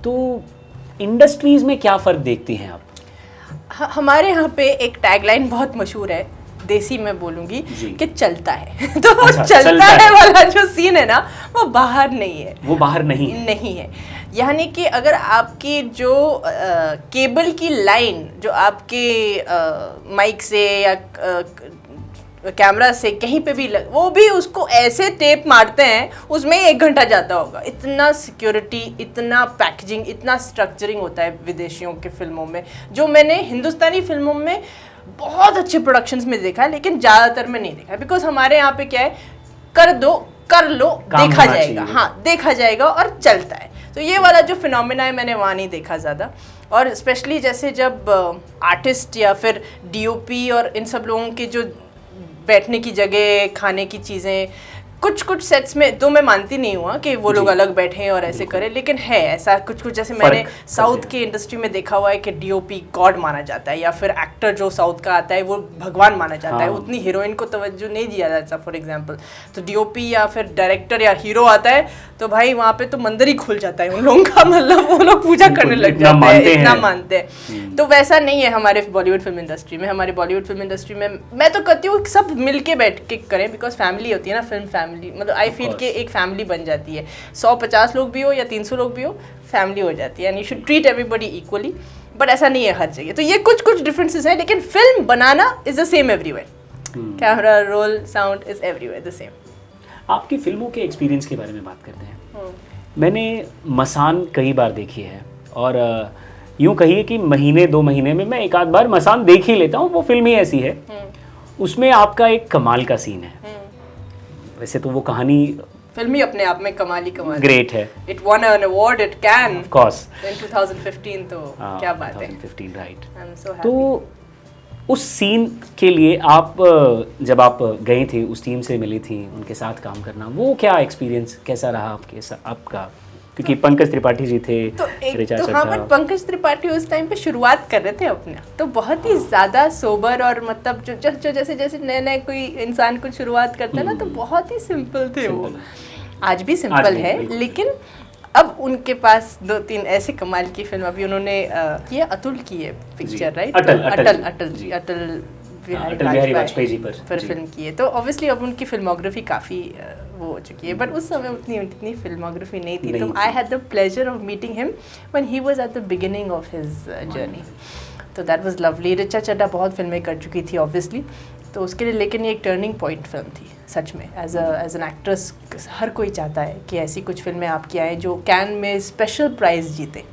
तो इंडस्ट्रीज में क्या फ़र्क देखती हैं आप? हमारे यहाँ पे एक टैगलाइन बहुत मशहूर है, देसी में बोलूँगी कि चलता है। तो वो चलता है वाला जो सीन है ना, वो बाहर नहीं है, वो बाहर नहीं है। यानी कि अगर आपकी जो केबल की लाइन जो आपके माइक से या कैमरा से कहीं पे भी वो भी उसको ऐसे टेप मारते हैं, उसमें 1 घंटा जाता होगा। इतना सिक्योरिटी, इतना पैकेजिंग, इतना स्ट्रक्चरिंग होता है विदेशियों के फिल्मों में, जो मैंने हिंदुस्तानी फिल्मों में बहुत अच्छे प्रोडक्शंस में देखा है, लेकिन ज़्यादातर में नहीं देखा। बिकॉज हमारे यहाँ पे क्या है, कर लो, देखा जाएगा, हाँ देखा जाएगा और चलता है। तो ये वाला जो फिनोमेना है मैंने वहाँ नहीं देखा ज़्यादा। और स्पेशली जैसे जब आर्टिस्ट या फिर डीओपी और इन सब लोगों के जो बैठने की जगह, खाने की चीज़ें, कुछ सेट्स में तो मैं मानती नहीं हुआ कि वो लोग अलग बैठे और ऐसे करें, लेकिन है ऐसा कुछ जैसे मैंने साउथ की इंडस्ट्री में देखा हुआ है कि डीओपी गॉड माना जाता है, या फिर एक्टर जो साउथ का आता है वो भगवान माना जाता है। उतनी हीरोइन को तवज्जो नहीं दिया जाता फॉर एग्जांपल। तो डीओपी या फिर डायरेक्टर या हीरो आता है तो भाई वहाँ पे तो मंदिर ही खुल जाता है उन लोगों का, मतलब वो लोग पूजा करने लग जाते हैं, इतना मानते हैं। तो वैसा नहीं है हमारे बॉलीवुड फिल्म इंडस्ट्री में। हमारी बॉलीवुड फिल्म इंडस्ट्री में मैं तो कहती हूँ सब मिल के बैठ के करें, बिकॉज फैमिली होती है ना, फिल्म फैमिली, मतलब आई फील कि एक फैमिली बन जाती है। 150 लोग भी हो या 300 लोग भी हो, फैमिली हो जाती है, and you should treat everybody equally. But ऐसा नहीं है हर जगह। तो ये कुछ डिफरेंसेस हैं, लेकिन film banana is the same everywhere. Camera roll sound is everywhere the same. आपकी फिल्मों के एक्सपीरियंस के बारे में बात करते हैं। मैंने मसान कई बार देखी है, और यूँ कहिए कि महीने 2 महीने में मैं 1 आध बार मसान देख ही लेता हूँ। वो फिल्म ही ऐसी है। उसमें आपका एक कमाल का सीन है। वैसे तो वो कहानी फिल्म ही अपने आप में कमाल ग्रेट है। It one an award, it can of course in 2015। तो क्या बात है, 2015 right. I am so happy. तो उस सीन के लिए आप जब आप गए थे, उस टीम से मिली थी, उनके साथ काम करना, वो क्या एक्सपीरियंस कैसा रहा आपका? क्योंकि पंकज त्रिपाठी जी थे, हाँ, बट पंकज त्रिपाठी उस टाइम पे शुरुआत कर रहे थे अपने, तो बहुत ही ज़्यादा सोबर, और मतलब जो जैसे नए कोई इंसान कुछ शुरुआत करता है ना, तो बहुत ही सिंपल थे वो। आज भी सिंपल है, लेकिन अब उनके पास 2-3 ऐसे कमाल की फिल्म अभी उन्होंने किया। अतुल की है पिक्चर, राइट? अटल बिहारी वाजपेयी जी पर फिल्म की है। तो ऑब्वियसली अब उनकी फिल्मोग्राफी काफ़ी वो हो चुकी है, बट उस समय उतनी फिल्मोग्राफी नहीं थी, तो I had the pleasure of meeting him when he was at the beginning of his journey, तो that was lovely. Richa Chadha बहुत फिल्में कर चुकी थी ऑब्वियसली, तो उसके लिए लेकिन ये एक टर्निंग पॉइंट फिल्म थी सच में। एज एन एक्ट्रेस हर कोई चाहता है कि ऐसी कुछ फिल्में आपकी आएँ जो कैन में स्पेशल प्राइज़ जीते,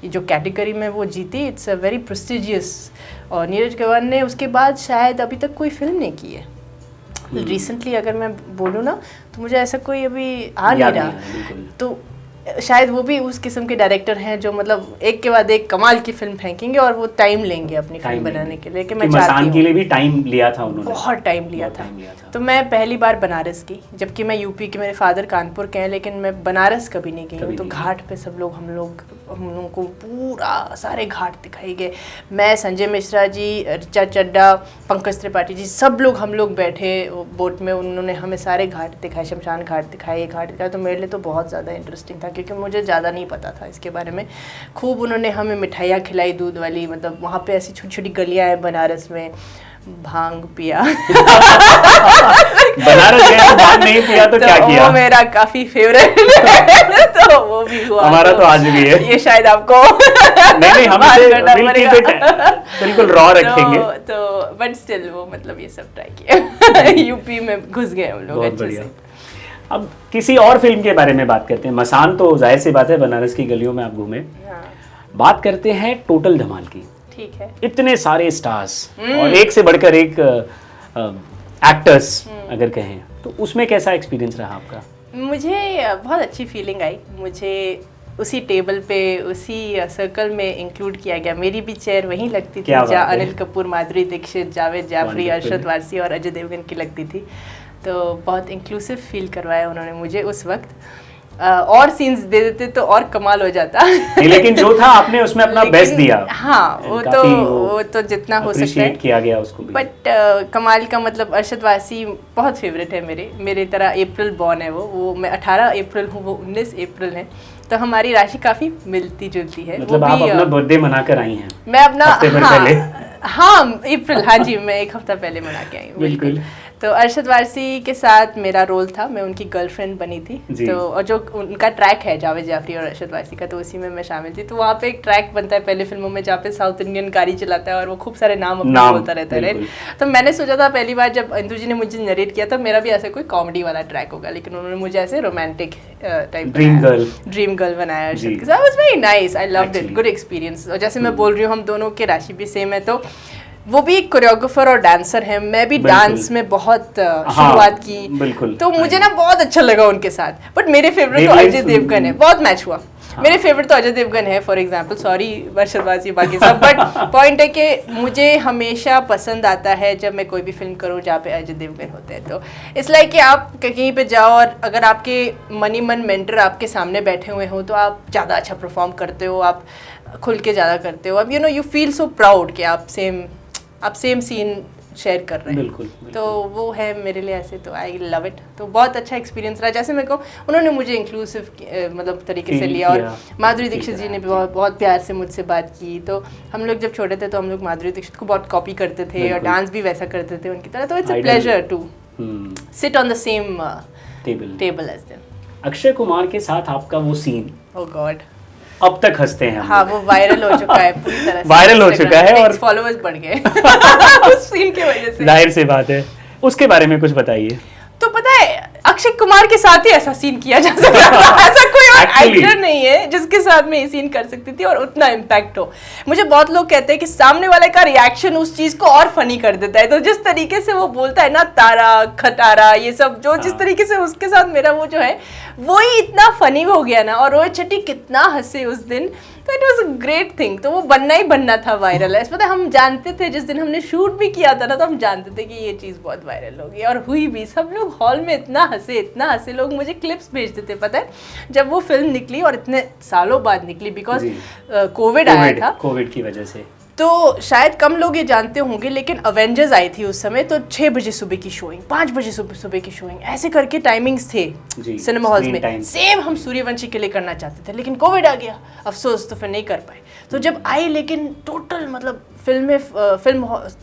ये जो कैटेगरी में वो जीती, इट्स अ वेरी प्रेस्टिजियस। और नीरज गवार ने उसके बाद शायद अभी तक कोई फिल्म नहीं की है रिसेंटली, अगर मैं बोलूँ ना तो मुझे ऐसा कोई अभी आ नहीं रहा, तो शायद वो भी उस किस्म के डायरेक्टर हैं जो मतलब एक के बाद एक कमाल की फिल्म फेंकेंगे और वो टाइम लेंगे अपनी फिल्म बनाने के लिए, कि मैं चाहती हूँ। के लिए भी टाइम लिया था उन्होंने, बहुत टाइम लिया था। तो मैं पहली बार बनारस की, जबकि मैं यूपी के, मेरे फादर कानपुर के हैं, लेकिन मैं बनारस कभी नहीं गई हूँ। तो घाट पे सब लोग हम लोगों को पूरा सारे घाट दिखाई गए। मैं, संजय मिश्रा जी, ऋचा चड्ढा, पंकज त्रिपाठी जी, सब लोग हम लोग बैठे बोट में, उन्होंने हमें सारे घाट दिखाए, शमशान घाट दिखाए, ये घाट दिखाया। तो मेरे लिए तो बहुत ज़्यादा इंटरेस्टिंग था क्योंकि मुझे ज़्यादा नहीं पता था इसके बारे में। खूब उन्होंने हमें मिठाइयाँ खिलाई दूध वाली, मतलब वहाँ पे ऐसी छोटी छोटी गलियाँ हैं बनारस में, भांग पिया। बनारस गए तो भांग नहीं पिया तो क्या किया? वो मेरा काफी फेवरेट तो वो भी हुआ। हमारा तो आज भी है ये, शायद आपको नहीं हम इसे बिल्कुल रॉ रखेंगे। तो बट स्टिल वो मतलब ये सब ट्राई किया। यूपी में घुस गए हम लोग अच्छे से। अब किसी और फिल्म के बारे में बात करते हैं। मसान तो जाहिर सी बात है बनारस की गलियों में आप घूमे। बात करते हैं टोटल धमाल की। ठीक है। इतने सारे स्टार्स और एक से बढ़कर एक एक्टर्स अगर कहें, तो उसमें कैसा एक्सपीरियंस रहा आपका? मुझे बहुत अच्छी फीलिंग आई। मुझे उसी टेबल पे, उसी सर्कल में इंक्लूड किया गया। मेरी भी चेयर वहीं लगती थी जहाँ अनिल कपूर, माधुरी दीक्षित, जावेद जाफरी, अरशद वारसी और अजय देवगन की लगती थी। तो बहुत इंक्लूसिव फील करवाया उन्होंने मुझे उस वक्त। और सीन्स दे देते तो और कमाल हो जाता। लेकिन जो था आपने उसमें अपना बेस्ट दिया। हाँ, वो तो जितना हो सकता है किया गया उसको भी। बट कमाल का मतलब अरशद वारसी बहुत फेवरेट है मेरे तरह अप्रैल बॉर्न है वो मैं 18 अप्रैल हूँ, वो 19 अप्रैल है, तो हमारी राशि काफी मिलती जुलती है। मतलब आप अपना बर्थडे मना कर आई हैं? मैं अपना अप्रैल, हाँ जी, मैं एक हफ्ता पहले मना के आई हूँ। बिल्कुल। तो अरशद वारसी के साथ मेरा रोल था, मैं उनकी गर्लफ्रेंड बनी थी। तो और जो उनका ट्रैक है जावेद जाफरी और अरशद वारसी का, तो उसी में मैं शामिल थी। तो वहाँ पे एक ट्रैक बनता है पहले फिल्मों में जहाँ पे साउथ इंडियन गाड़ी चलाता है और वो खूब सारे नाम अपने बोलता रहता है। तो मैंने सोचा था पहली बार जब इंदु जी ने मुझे नरेट किया था मेरा भी ऐसे कोई कॉमेडी वाला ट्रैक होगा, लेकिन उन्होंने मुझे ऐसे रोमांटिक टाइप ड्रीम गर्ल बनाया अरशद के साथ। Was very nice, I loved it, good experience. और जैसे मैं बोल रही हूँ हम दोनों के राशि भी सेम है, तो वो भी एक कोरियोग्राफर और डांसर है, मैं भी डांस में बहुत शुरुआत की। बिल्कुल। तो मुझे ना बहुत अच्छा लगा उनके साथ। बट मेरे फेवरेट तो अजय देवगन है, बहुत मैच हुआ। मेरे फेवरेट तो अजय देवगन है for example, sorry Arshad Warsi बाकी सब, बट पॉइंट है कि मुझे हमेशा पसंद आता है जब मैं कोई भी फिल्म करूँ जहाँ पे अजय देवगन होते हैं। तो इसलिए कि आप कहीं पे जाओ और अगर आपके मनी मन मेंटर आपके सामने बैठे हुए हो तो आप ज़्यादा अच्छा परफॉर्म करते हो, आप खुल के ज़्यादा करते हो। अब यू फील सो प्राउड कि आप सेम सीन शेयर कर रहे हैं। बिल्कुल। तो वो है मेरे लिए ऐसे, तो आई लव इट। तो बहुत अच्छा एक्सपीरियंस रहा। जैसे मेरे को उन्होंने मुझे इंक्लूसिव मतलब तरीके से लिया, और माधुरी दीक्षित जी ने भी बहुत प्यार से मुझसे बात की। तो हम लोग जब छोटे थे तो हम लोग माधुरी दीक्षित को बहुत कॉपी करते थे और डांस भी वैसा करते थे उनकी तरह। तो it's a pleasure to sit on the same table as them. Akshay Kumar के साथ आपका वो सीन, ओह गॉड, अब तक हंसते हैं। हाँ, वो वायरल हो चुका है पूरी तरह से, वायरल हो चुका है और फॉलोअर्स बढ़ गए उस सीन की वजह से। जाहिर सी बात है, उसके बारे में कुछ बताइए। तो पता है अक्षय कुमार के साथ ही ऐसा सीन किया जा सकता है, ऐसा कोई और एक्टर नहीं है जिसके साथ में ये सीन कर सकती थी और उतना इम्पैक्ट हो। मुझे बहुत लोग कहते हैं कि सामने वाले का रिएक्शन उस चीज को और फनी कर देता है। तो जिस तरीके से वो बोलता है ना, तारा खटारा, ये सब जो जिस तरीके से उसके साथ मेरा वो जो है वो ही इतना फनी हो गया ना, और रोहित शेट्टी कितना हंसे उस दिन। तो it was a great thing. तो वो बनना ही बनना था वायरल है, पता है। हम जानते थे, जिस दिन हमने शूट भी किया था ना, तो हम जानते थे कि ये चीज़ बहुत वायरल होगी, और हुई भी। सब लोग हॉल में इतना हंसे, लोग मुझे क्लिप्स भेजते थे, पता है, जब वो फिल्म निकली, और इतने सालों बाद निकली बिकॉज कोविड आया था, कोविड की वजह से। तो शायद कम लोग ये जानते होंगे, लेकिन अवेंजर्स आई थी उस समय, तो 6 बजे सुबह की शोइंग, 5 बजे सुबह की शोइंग, ऐसे करके टाइमिंग्स थे सिनेमा हॉल्स में। सेम हम सूर्यवंशी के लिए करना चाहते थे, लेकिन कोविड आ गया, अफसोस, तो फिर नहीं कर पाए। तो जब आई, लेकिन टोटल मतलब फिल्म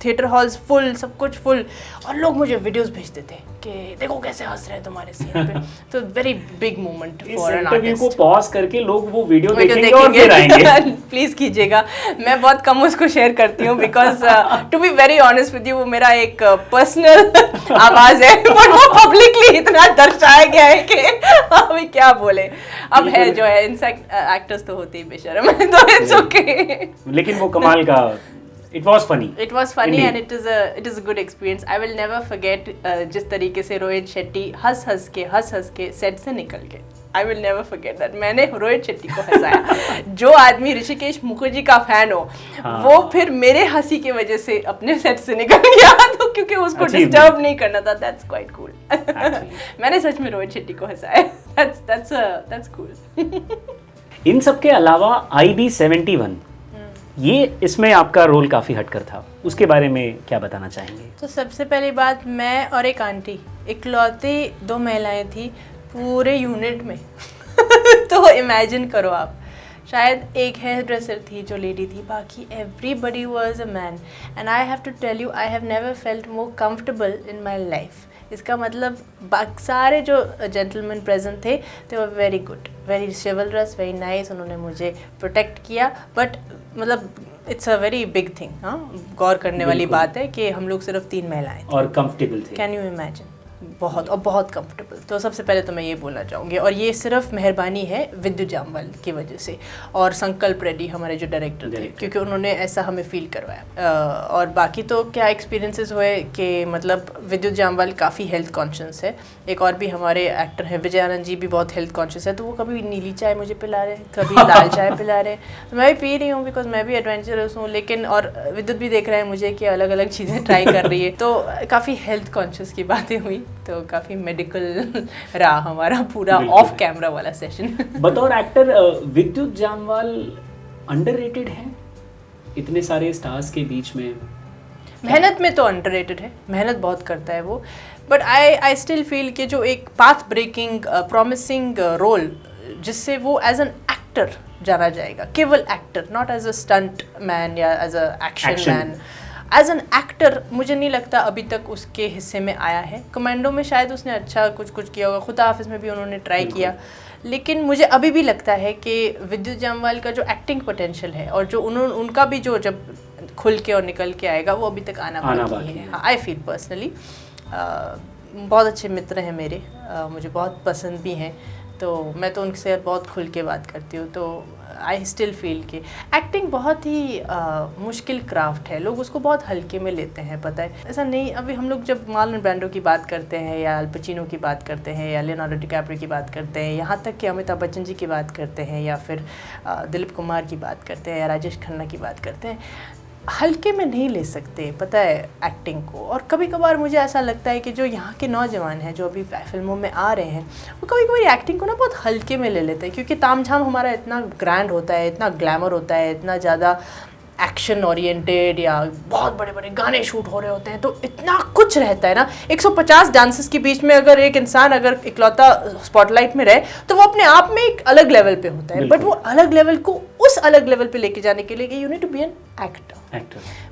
थिएटर हॉल्स फुल, सब कुछ फुल, और लोग मुझे वीडियोस भेजते थे कि देखो कैसे हंस रहे हैं तुम्हारे सीन पे। तो वेरी बिग मोमेंट इस फॉर एन इंटरव्यू को आर्टिस्ट। पॉज करके लोग वो वीडियो देखेंगे और फिर आएंगे। प्लीज कीजिएगा, मैं बहुत कम उसको शेयर करती हूँ because to be very honest with you वो मेरा एक पर्सनल आवाज है, बट वो पब्लिकली इतना दर्शाया गया है कि अभी क्या बोले। अब है जो है, इनफैक्ट एक्टर्स तो होते ही बेशर्म है, तो इट्स ओके। लेकिन वो कमाल का, It was funny. It was funny Indeed. and it is a good experience. I will never forget जिस तरीके से रोहित शेट्टी हंस हंस के सेट से निकल गए। I will never forget that. मैंने रोहित शेट्टी को हंसाया। जो आदमी ऋषिकेश मुखर्जी का फैन हो, वो फिर मेरे हंसी की वजह से अपने सेट से निकल गया, तो क्योंकि उसको डिस्टर्ब नहीं करना था। That's quite cool. मैंने सच में रोहित शेट्टी को हंसाया। That's cool. इन सब के अलावा IB71 ये इसमें आपका रोल काफ़ी हटकर था, उसके बारे में क्या बताना चाहेंगे? तो सबसे पहली बात, मैं और एक आंटी इकलौती 2 महिलाएं थी पूरे यूनिट में। तो इमेजिन करो आप, शायद एक हेयर ड्रेसर थी जो लेडी थी, बाकी everybody was a man. And I have to tell you, I have never felt more comfortable in my life. इसका मतलब सारे जो जेंटलमैन प्रेजेंट थे, they were very good, very chivalrous, very nice. उन्होंने मुझे प्रोटेक्ट किया, बट मतलब it's a very big thing. हाँ, गौर करने वाली बात है कि हम लोग सिर्फ 3 महिलाएं थी और कंफर्टेबल थे। Can you imagine? बहुत कंफर्टेबल। तो सबसे पहले तो मैं ये बोलना चाहूँगी, और ये सिर्फ मेहरबानी है विद्युत जामवाल की वजह से और संकल्प रेड्डी हमारे जो डायरेक्टर थे, क्योंकि उन्होंने ऐसा हमें फील करवाया। और बाकी तो क्या एक्सपीरियंसेस हुए कि मतलब विद्युत जामवाल काफ़ी हेल्थ कॉन्शियस है। एक और भी हमारे एक्टर हैं विजय आनंद जी, भी बहुत हेल्थ कॉन्शियस है। तो वो कभी नीली चाय मुझे पिला रहे हैं, कभी लाल चाय पिला रहे हैं, तो मैं भी पी रही हूँ बिकॉज मैं भी एडवेंचरस हूँ। लेकिन और विद्युत भी देख रहे हैं मुझे कि अलग अलग चीज़ें ट्राई कर रही है, तो काफ़ी हेल्थ कॉन्शियस की बातें हुई। तो काफ़ी मेडिकल रहा हमारा पूरा ऑफ कैमरा वाला सेशन। बतौर एक्टर विद्युत जामवाल अंडररेटेड है इतने सारे स्टार्स के बीच में? मेहनत में तो अंडररेटेड है, मेहनत बहुत करता है वो, बट आई स्टिल फील कि जो एक पाथ ब्रेकिंग प्रॉमिसिंग रोल जिससे वो एज एन एक्टर जाना जाएगा, केवल actor, not as a stunt man या as a action man, as an actor, मुझे नहीं लगता अभी तक उसके हिस्से में आया है। कमांडो में शायद उसने अच्छा कुछ किया होगा, खुदा हाफिज़ में भी उन्होंने ट्राई किया, लेकिन मुझे अभी भी लगता है कि विद्युत जामवाल का जो एक्टिंग पोटेंशियल है और जो उनका भी जो जब खुल के और निकल के आएगा वो अभी तक आना बाकी है। आई फील पर्सनली बहुत अच्छे मित्र हैं मेरे, मुझे बहुत पसंद भी हैं, तो मैं तो उनसे बहुत खुल के बात करती हूँ। तो आई स्टिल फील कि एक्टिंग बहुत ही मुश्किल क्राफ्ट है, लोग उसको बहुत हल्के में लेते हैं, पता है ऐसा नहीं। अभी हम लोग जब मार्लन ब्रांडो की बात करते हैं या अल पचिनो की बात करते हैं या लियोनार्डो डिकैप्रियो की बात करते हैं, यहाँ तक कि अमिताभ बच्चन जी की बात करते हैं या फिर दिलीप कुमार की बात करते हैं या राजेश खन्ना की बात करते हैं, हल्के में नहीं ले सकते, पता है एक्टिंग को। और कभी कभार मुझे ऐसा लगता है कि जो यहाँ के नौजवान हैं जो अभी फिल्मों में आ रहे हैं, वो कभी कभार एक्टिंग को ना बहुत हल्के में ले लेते हैं, क्योंकि तामझाम हमारा इतना ग्रैंड होता है, इतना ग्लैमर होता है, इतना ज़्यादा एक्शन ओरिएंटेड या बहुत बड़े बड़े गाने शूट हो रहे होते हैं, तो इतना कुछ रहता है ना। 150 डांसेस के बीच में अगर एक इंसान अगर इकलौता स्पॉटलाइट में रहे तो वो अपने आप में एक अलग लेवल पे होता है, बट वो अलग लेवल को उस अलग लेवल पे लेके जाने के लिए you need to be an actor.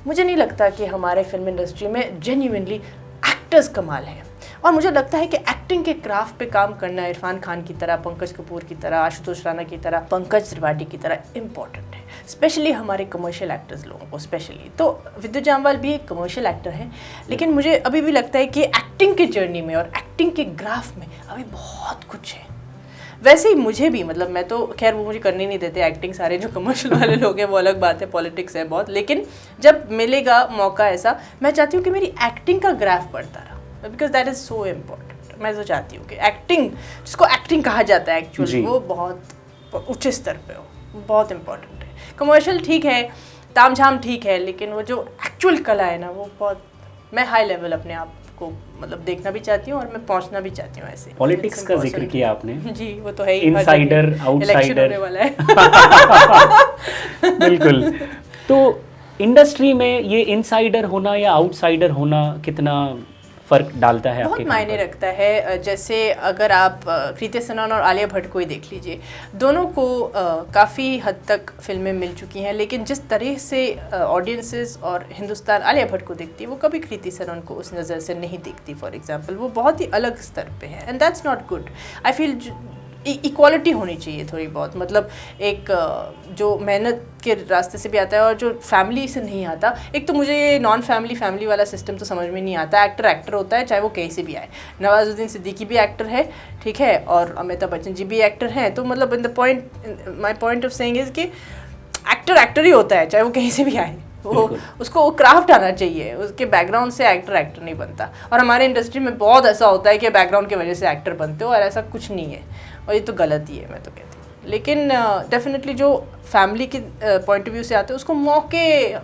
मुझे नहीं लगता कि हमारे फिल्म इंडस्ट्री में जेन्युइनली एक्टर्स कमाल हैं, और मुझे लगता है कि एक्टिंग के क्राफ्ट पे काम करना इरफान खान की तरह, पंकज कपूर की तरह, आशुतोष राणा की तरह, पंकज त्रिपाठी की तरह इम्पॉर्टेंट है, स्पेशली हमारे कमर्शियल एक्टर्स लोगों को स्पेशली। तो विद्युत जामवाल भी एक कमर्शियल एक्टर हैं, लेकिन मुझे अभी भी लगता है कि एक्टिंग की जर्नी में और एक्टिंग के ग्राफ में अभी बहुत कुछ है। वैसे ही मुझे भी, मतलब मैं तो खैर वो मुझे करने नहीं देते एक्टिंग, सारे जो कमर्शियल वाले लोग हैं वो अलग बात है, पॉलिटिक्स है बहुत, लेकिन जब मिलेगा मौका ऐसा, मैं चाहती हूँ कि मेरी एक्टिंग का ग्राफ बढ़ता रहा, because that is so important. मैं तो चाहती हूँ कि एक्टिंग, जिसको एक्टिंग कहा जाता है एक्चुअली, वो बहुत उच्च स्तर पे हो, बहुत इंपॉर्टेंट है। कमर्शियल ठीक है, तामझाम ठीक है, लेकिन वो जो एक्चुअल कला है ना, वो बहुत, मैं हाई लेवल अपने आप को मतलब देखना भी चाहती हूँ और मैं पहुँचना भी चाहती हूँ ऐसे। पॉलिटिक्स का जिक्र किया आपने, जी वो तो है ही, इनसाइडर आउटसाइडर होने वाला है। बिल्कुल। तो इंडस्ट्री में ये इनसाइडर होना या आउटसाइडर होना कितना फ़र्क डालता है बहुत आपके मायने रखता है। जैसे अगर आप कृति सनन और आलिया भट्ट को ही देख लीजिए, दोनों को काफ़ी हद तक फिल्में मिल चुकी हैं, लेकिन जिस तरह से ऑडियंसेस और हिंदुस्तान आलिया भट्ट को देखती है वो कभी कृति सनन को उस नज़र से नहीं देखती। फॉर एग्जांपल वो बहुत ही अलग स्तर पे है, and that's not good. I feel equality होनी चाहिए थोड़ी बहुत, मतलब एक जो मेहनत के रास्ते से भी आता है और जो फैमिली से नहीं आता। एक तो मुझे ये नॉन फैमिली वाला सिस्टम तो समझ में नहीं आता। एक्टर होता है चाहे वो कहीं से भी आए। नवाजुद्दीन सिद्दीकी भी एक्टर है, ठीक है, और अमिताभ बच्चन जी भी एक्टर हैं। तो मतलब my point of saying is कि एक्टर ही होता है चाहे वो कहीं से भी आए। वो उसको क्राफ्ट आना चाहिए, उसके बैकग्राउंड से एक्टर नहीं बनता। और हमारे इंडस्ट्री में बहुत ऐसा होता है कि बैकग्राउंड की वजह से एक्टर बनते हो, और ऐसा कुछ नहीं है, और ये तो गलत ही है, मैं तो कहती हूँ। लेकिन डेफिनेटली जो फैमिली के पॉइंट ऑफ व्यू से आते हैं उसको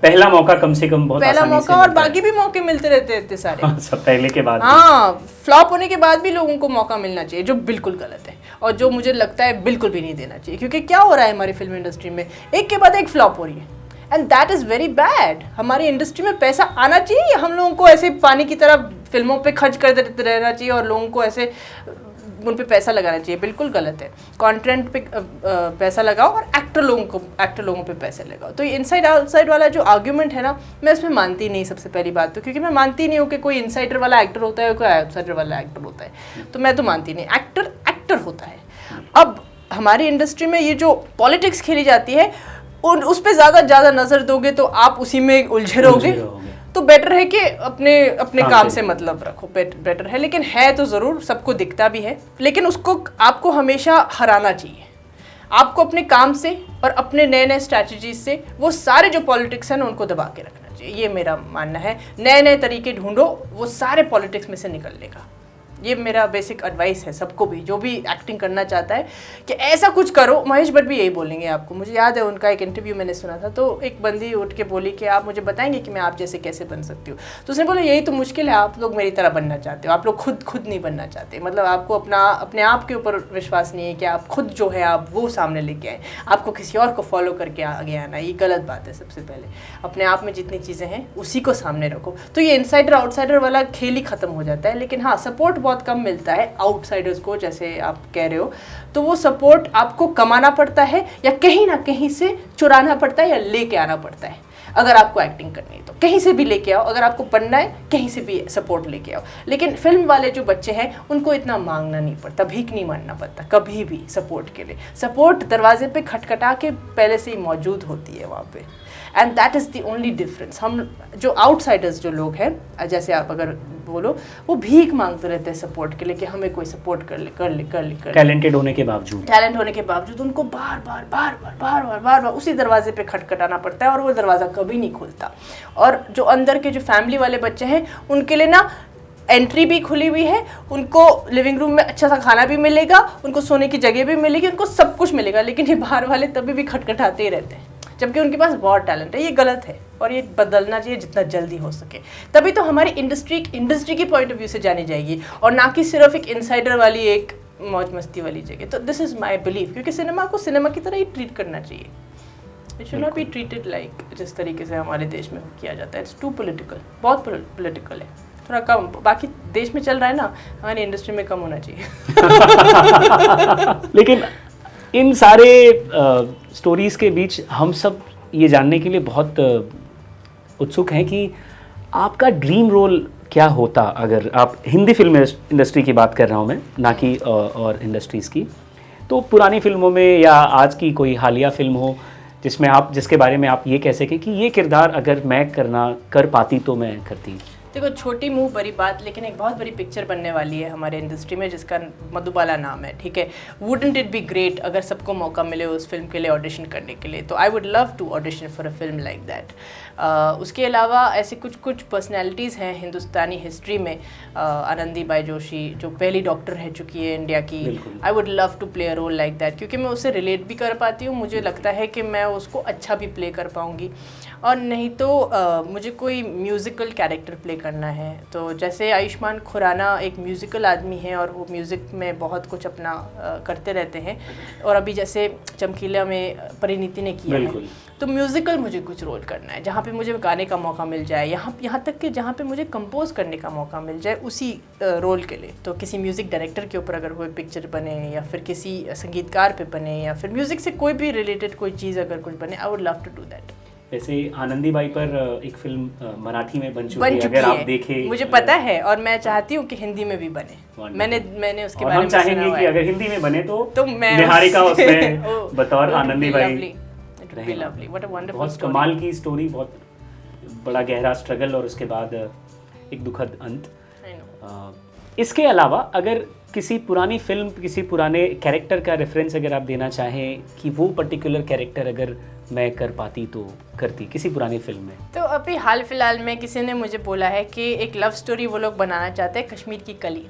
पहला मौका कम से कम बहुत पहला आसानी मौका से और बाकी भी मौके मिलते रहते हैं इतने सारे। सब पहले के बाद हाँ, फ्लॉप होने के बाद भी लोगों को मौका मिलना चाहिए, जो बिल्कुल गलत है और जो मुझे लगता है बिल्कुल भी नहीं देना चाहिए। क्योंकि क्या हो रहा है हमारी फिल्म इंडस्ट्री में, एक के बाद एक फ्लॉप हो रही है, and that is very bad. हमारी इंडस्ट्री में पैसा आना चाहिए या हम लोगों को ऐसे पानी की तरह फिल्मों पे खर्च करते रहना चाहिए और लोगों को ऐसे उन पे पैसा लगाना चाहिए? बिल्कुल गलत है। कंटेंट पे पैसा लगाओ और एक्टर लोगों पे पैसे लगाओ। तो ये इनसाइड आउटसाइड वाला जो आर्ग्यूमेंट है ना, मैं उसमें मानती नहीं। सबसे पहली बात तो क्योंकि मैं मानती नहीं हूँ कि कोई इनसाइडर वाला एक्टर होता है, कोई आउटसाइडर वाला एक्टर होता है, तो मैं तो मानती नहीं। एक्टर होता है। अब हमारी इंडस्ट्री में ये जो पॉलिटिक्स खेली जाती है उस पर ज़्यादा नज़र दोगे तो आप उसी में उलझे रहोगे। तो बेटर है कि अपने काम से मतलब रखो, बेटर है। लेकिन है तो ज़रूर, सबको दिखता भी है, लेकिन उसको आपको हमेशा हराना चाहिए। आपको अपने काम से और अपने नए स्ट्रैटेजीज से वो सारे जो पॉलिटिक्स हैं ना उनको दबा के रखना चाहिए। ये मेरा मानना है। नए तरीके ढूंढो वो सारे पॉलिटिक्स में से निकलने का। ये मेरा बेसिक एडवाइस है सबको भी, जो भी एक्टिंग करना चाहता है, कि ऐसा कुछ करो। महेश भट्ट भी यही बोलेंगे आपको। मुझे याद है उनका एक इंटरव्यू मैंने सुना था, तो एक बंदी उठ के बोली कि आप मुझे बताएंगे कि मैं आप जैसे कैसे बन सकती हूँ। तो उसने बोला यही तो मुश्किल है, आप लोग मेरी तरह बनना चाहते हो, आप लोग खुद नहीं बनना चाहते। मतलब आपको अपने आप के ऊपर विश्वास नहीं है कि आप खुद जो है आप वो सामने लेके आए, आपको किसी और को फॉलो करके आगे आना। ये गलत बात है। सबसे पहले अपने आप में जितनी चीज़ें हैं उसी को सामने रखो, तो ये इनसाइडर आउटसाइडर वाला खेल ही ख़त्म हो जाता है। लेकिन हाँ, सपोर्ट बहुत कम मिलता है आउटसाइडर्स को, जैसे आप कह रहे हो। तो वो सपोर्ट आपको कमाना पड़ता है या कहीं ना कहीं से चुराना पड़ता है या लेके आना पड़ता है। अगर आपको एक्टिंग करनी है तो कहीं से भी लेके आओ, अगर आपको बनना है कहीं से भी सपोर्ट लेके आओ। लेकिन फिल्म वाले जो बच्चे हैं उनको इतना मांगना नहीं पड़ता, भीख नहीं मांगना पड़ता कभी भी सपोर्ट के लिए। सपोर्ट दरवाजे पे खटखटा के पहले से ही मौजूद होती है वहाँ पे, and that is the only difference. हम जो आउटसाइडर्स जो लोग हैं, जैसे आप अगर बोलो, वो भीख मांगते रहते हैं सपोर्ट के लिए कि हमें कोई सपोर्ट कर ले। टैलेंट होने के बावजूद उनको बार उसी दरवाजे पे खटखटाना पड़ता है और वो दरवाज़ा कभी नहीं खुलता। और जो अंदर के जो फैमिली वाले बच्चे हैं उनके लिए ना एंट्री भी खुली हुई है, उनको लिविंग रूम में अच्छा सा खाना भी मिलेगा, उनको सोने की जगह भी मिलेगी, उनको सब कुछ मिलेगा। लेकिन ये बाहर वाले तभी भी खटखटाते ही रहते हैं, जबकि उनके पास बहुत टैलेंट है। ये गलत है और ये बदलना चाहिए जितना जल्दी हो सके। तभी तो हमारी इंडस्ट्री की पॉइंट ऑफ व्यू से जानी जाएगी और ना कि सिर्फ एक इनसाइडर वाली एक मौज मस्ती वाली जगह। तो दिस इज़ माई बिलीफ, क्योंकि सिनेमा को सिनेमा की तरह ही ट्रीट करना चाहिए। It should not be treated like जिस तरीके से हमारे देश में किया जाता है। इट्स टू पॉलिटिकल, बहुत पॉलिटिकल है, थोड़ा कम। बाकी देश में चल रहा है ना, हमारी इंडस्ट्री में कम होना चाहिए। लेकिन इन सारे स्टोरीज के बीच हम सब ये जानने के लिए बहुत उत्सुक हैं कि आपका ड्रीम रोल क्या होता, अगर आप हिंदी फिल्म इंडस्ट्री की बात कर रहा हूँ मैं, ना कि और इंडस्ट्रीज़ की। तो पुरानी फिल्मों में या आज की कोई हालिया फिल्म हो जिसमें आप, जिसके बारे में आप ये कह सकें कि ये किरदार अगर मैं कर पाती तो मैं करती। देखो, छोटी मुंह बड़ी बात, लेकिन एक बहुत बड़ी पिक्चर बनने वाली है हमारे इंडस्ट्री में जिसका मधुबाला नाम है, ठीक है। वुडंट इट बी ग्रेट अगर सबको मौका मिले उस फिल्म के लिए ऑडिशन करने के लिए? तो I would love to audition for a film like that. उसके अलावा ऐसे कुछ पर्सनैलिटीज़ हैं हिंदुस्तानी हिस्ट्री में, आनंदीबाई जोशी जो पहली डॉक्टर रह चुकी है इंडिया की। I would love to play a role like that, क्योंकि मैं उससे रिलेट भी कर पाती हूँ। मुझे लगता है कि मैं उसको अच्छा भी प्ले कर पाऊँगी। और नहीं तो मुझे कोई म्यूज़िकल कैरेक्टर प्ले करना है। तो जैसे आयुष्मान खुराना एक म्यूज़िकल आदमी है और वो म्यूज़िक में बहुत कुछ अपना करते रहते हैं, और अभी जैसे चमकीला में परिणीति ने किया है, तो म्यूज़िकल मुझे कुछ रोल करना है जहाँ पे मुझे गाने का मौका मिल जाए, यहाँ तक कि जहाँ पे मुझे कंपोज करने का मौका मिल जाए उसी रोल के लिए। तो किसी म्यूज़िक डायरेक्टर के ऊपर अगर कोई पिक्चर बने, या फिर किसी संगीतकार पे बने, या फिर म्यूज़िक से कोई भी रिलेटेड कोई चीज़ अगर कुछ बने, I would love to do that. वैसे आनंदी बाई पर एक फिल्म मराठी में बन चुकी है, अगर आप देखें। मुझे पता है, और मैं चाहती हूँ कि हिंदी में भी बने। मैंने उसके बारे में सुना है। हम चाहेंगे कि अगर हिंदी में बने तो निहारिका उसमें बतौर Anandi by lovely. What a wonderful बहुत कमाल की स्टोरी, बहुत बड़ा गहरा स्ट्रगल और उसके बाद एक दुखद अंत। इसके अलावा अगर किसी पुरानी फिल्म, किसी पुराने कैरेक्टर का रेफरेंस अगर आप देना चाहें कि वो पर्टिकुलर कैरेक्टर अगर मैं कर पाती तो करती किसी पुरानी फिल्म में। तो अभी हाल फिलहाल में किसी ने मुझे बोला है कि एक लव स्टोरी वो लोग बनाना चाहते हैं, कश्मीर की कली,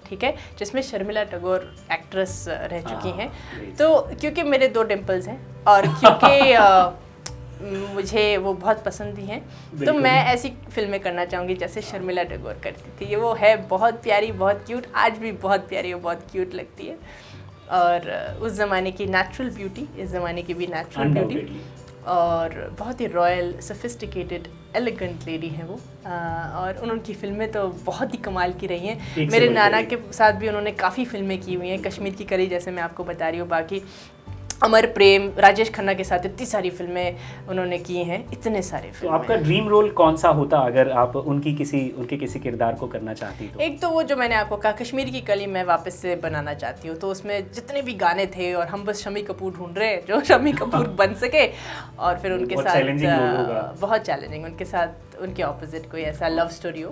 ठीक है, जिसमें शर्मिला टैगोर एक्ट्रेस रह चुकी हैं। तो क्योंकि मेरे 2 डिम्पल्स हैं और क्योंकि मुझे वो बहुत पसंद भी हैं, तो मैं ऐसी फिल्में करना चाहूँगी जैसे शर्मिला टैगोर करती थी। वो है बहुत प्यारी, बहुत क्यूट, आज भी बहुत प्यारी और बहुत क्यूट लगती है। और उस ज़माने की नेचुरल ब्यूटी, इस ज़माने की भी नेचुरल ब्यूटी, और बहुत ही रॉयल, सोफिस्टिकेटेड, एलिगेंट लेडी हैं वो। और उनकी फिल्में तो बहुत ही कमाल की रही हैं। मेरे नाना के साथ भी उन्होंने काफ़ी फिल्में की हुई हैं, कश्मीर की कली जैसे मैं आपको बता रही हूँ, बाकी अमर प्रेम, राजेश खन्ना के साथ इतनी सारी फिल्में उन्होंने की हैं, इतने सारे फिल्में। तो आपका ड्रीम रोल कौन सा होता अगर आप उनके किसी किरदार को करना चाहती तो? एक तो वो जो मैंने आपको कहा कश्मीर की कली मैं वापस से बनाना चाहती हूँ, तो उसमें जितने भी गाने थे, और हम बस शम्मी कपूर ढूंढ रहे हैं जो शम्मी कपूर बन सके, और फिर उनके साथ बहुत चैलेंजिंग, उनके साथ उनके ऑपोजिट कोई ऐसा लव स्टोरी हो।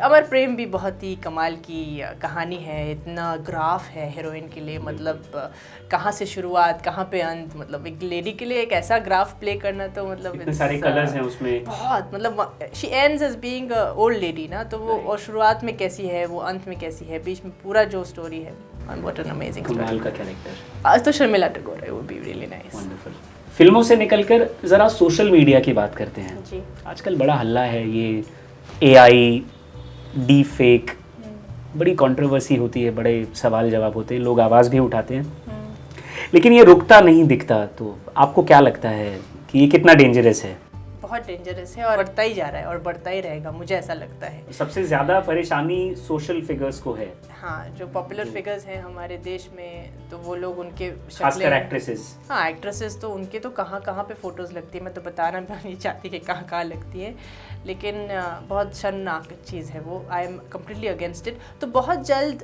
अमर प्रेम भी बहुत ही कमाल की कहानी है, इतना ग्राफ है हीरोइन के लिए, मतलब कहाँ से शुरुआत कहाँ पे अंत, मतलब एक लेडी के लिए एक ऐसा ग्राफ प्ले करना, तो मतलब इतने सारे कलर्स हैं उसमें, बहुत, मतलब she ends as being a old lady ना, तो वो और शुरुआत में कैसी है, वो अंत में कैसी है, बीच में पूरा जो स्टोरी है, व्हाट एन अमेजिंग स्टोरी। कमाल का कैरेक्टर। आज तो शर्मिला टैगोर है, वो भी रियली नाइस। वंडरफुल। फिल्मों से निकलकर ज़रा सोशल मीडिया की बात करते हैं जी। आजकल बड़ा हल्ला है, ये AI, डीप फेक, बड़ी कंट्रोवर्सी होती है, बड़े सवाल जवाब होते हैं, लोग आवाज़ भी उठाते हैं, लेकिन ये रुकता नहीं दिखता। तो आपको क्या लगता है कि ये कितना डेंजरस है? बहुत डेंजरस है और बढ़ता ही जा रहा है और बढ़ता ही रहेगा, मुझे ऐसा लगता है। सबसे ज़्यादा परेशानी सोशल फिगर्स को है। हाँ, जो पॉपुलर फिगर्स हैं हमारे देश में, तो वो लोग उनके खासकर एक्ट्रेसेस। हाँ, एक्ट्रेसेस तो उनके तो कहाँ कहाँ पे फ़ोटोज़ लगती है, मैं तो बताना भी नहीं चाहती कि कहाँ कहाँ लगती है, लेकिन बहुत शर्मनाक चीज़ है वो। I am completely against it. तो बहुत जल्द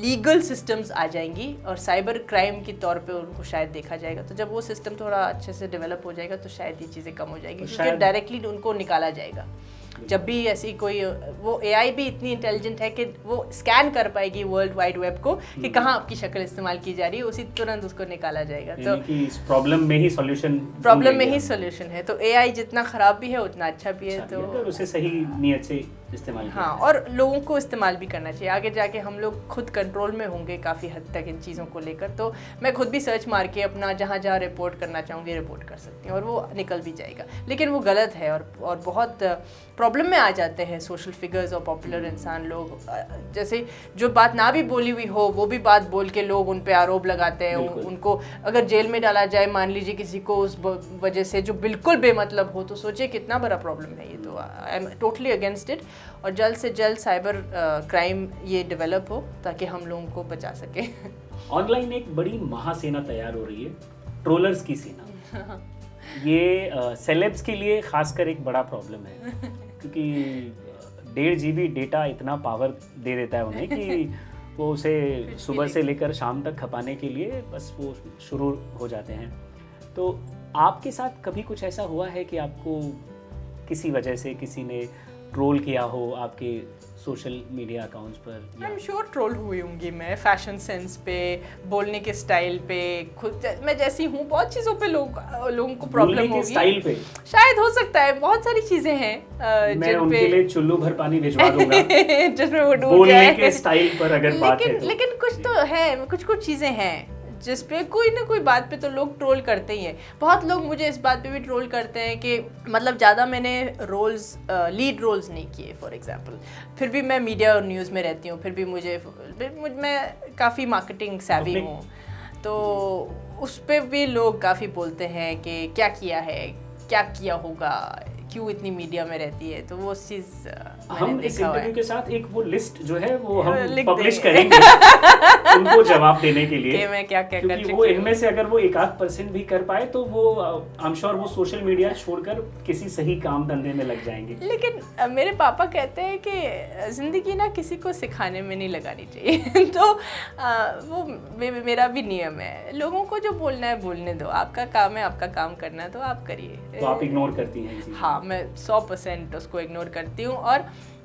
लीगल सिस्टम्स आ जाएंगी और साइबर क्राइम के तौर पे उनको शायद देखा जाएगा। तो जब वो सिस्टम थोड़ा अच्छे से डेवलप हो जाएगा तो शायद ये चीज़ें कम हो जाएगी, क्योंकि डायरेक्टली उनको निकाला जाएगा। जब भी ऐसी कोई, वो AI भी इतनी इंटेलिजेंट है कि वो स्कैन कर पाएगी वर्ल्ड वाइड वेब को कि कहाँ आपकी शक्ल इस्तेमाल की जा रही है, उसी तुरंत उसको निकाला जाएगा। तो इस प्रॉब्लम में ही सॉल्यूशन है। तो AI जितना खराब भी है उतना अच्छा भी है। तो उसे सही नियत से इस्तेमाल, हाँ, और लोगों को इस्तेमाल भी करना चाहिए। आगे जाके हम लोग खुद कंट्रोल में होंगे काफ़ी हद तक इन चीज़ों को लेकर। तो मैं खुद भी सर्च मार के अपना जहाँ जहाँ रिपोर्ट करना चाहूँगी रिपोर्ट कर सकती हूँ और वो निकल भी जाएगा। लेकिन वो गलत है और बहुत प्रॉब्लम में आ जाते हैं सोशल फिगर्स और पॉपुलर इंसान लोग। जैसे जो बात ना भी बोली हुई हो वो भी बात बोल के लोग उन पे आरोप लगाते हैं। उनको अगर जेल में डाला जाए मान लीजिए किसी को उस वजह से जो बिल्कुल बेमतलब हो, तो सोचिए कितना बड़ा प्रॉब्लम है ये। तो I am totally against it और जल्द से जल्द साइबर क्राइम ये डेवलप हो ताकि हम लोगों को बचा सके। ऑनलाइन एक बड़ी महासेना तैयार हो रही है, ट्रोलर्स की सेना। ये सेलेब्स के लिए खासकर एक बड़ा प्रॉब्लम है, क्योंकि 1.5 GB डेटा इतना पावर दे देता है उन्हें कि वो उसे सुबह से लेकर शाम तक खपाने के लिए बस वो शुरू हो जाते हैं। तो आपके साथ कभी कुछ ऐसा हुआ है कि आपको किसी वजह से किसी ने ट्रोल किया हो आपके सोशल मीडिया अकाउंट्स पर? आई एम श्योर ट्रोल हुई होंगी मैं, फैशन सेंस पे, बोलने के स्टाइल पे, खुद मैं जैसी हूँ बहुत चीज़ों पे लोगों को प्रॉब्लम होगी। स्टाइल पे शायद हो सकता है, बहुत सारी चीज़ें हैं मैं उनके लिए चुल्लू भर पानी भिजवा दूंगा जिसमें वो डूब बोलने के स्टाइल पर अगर बात है तो। लेकिन कुछ तो है, कुछ चीज़ें हैं जिस पे कोई ना कोई बात पे तो लोग ट्रोल करते ही हैं। बहुत लोग मुझे इस बात पे भी ट्रोल करते हैं कि मतलब ज़्यादा मैंने रोल्स लीड रोल्स नहीं किए फॉर एग्जांपल, फिर भी मैं मीडिया और न्यूज़ में रहती हूँ, फिर भी मैं काफ़ी मार्केटिंग सैवी हूँ, तो उस पे भी लोग काफ़ी बोलते हैं कि क्या किया है, क्या किया होगा, क्यों इतनी मीडिया में रहती है। तो वो चीज़ हम इस इंटरव्यू के साथ एक वो लिस्ट जो है वो हम लिख पब्लिश करेंगे उनको जवाब देने के लिए कि मैं क्या क्या कर क्योंकि चुकी वो हूँ। इनमें से अगर वो 1-8% भी कर पाए तो वो आई एम श्योर वो सोशल मीडिया छोड़कर किसी सही काम धंधे में लग जाएंगे। लेकिन मेरे पापा कहते हैं कि ज़िंदगी ना किसी को सिखाने में नहीं लगानी चाहिए तो वो मेरा भी नियम है, लोगों को जो बोलना है बोलने दो, आपका काम है, आपका काम करना है तो आप करिए। तो आप इग्नोर करती हैं? हाँ, मैं 100% उसको इग्नोर करती हूँ, और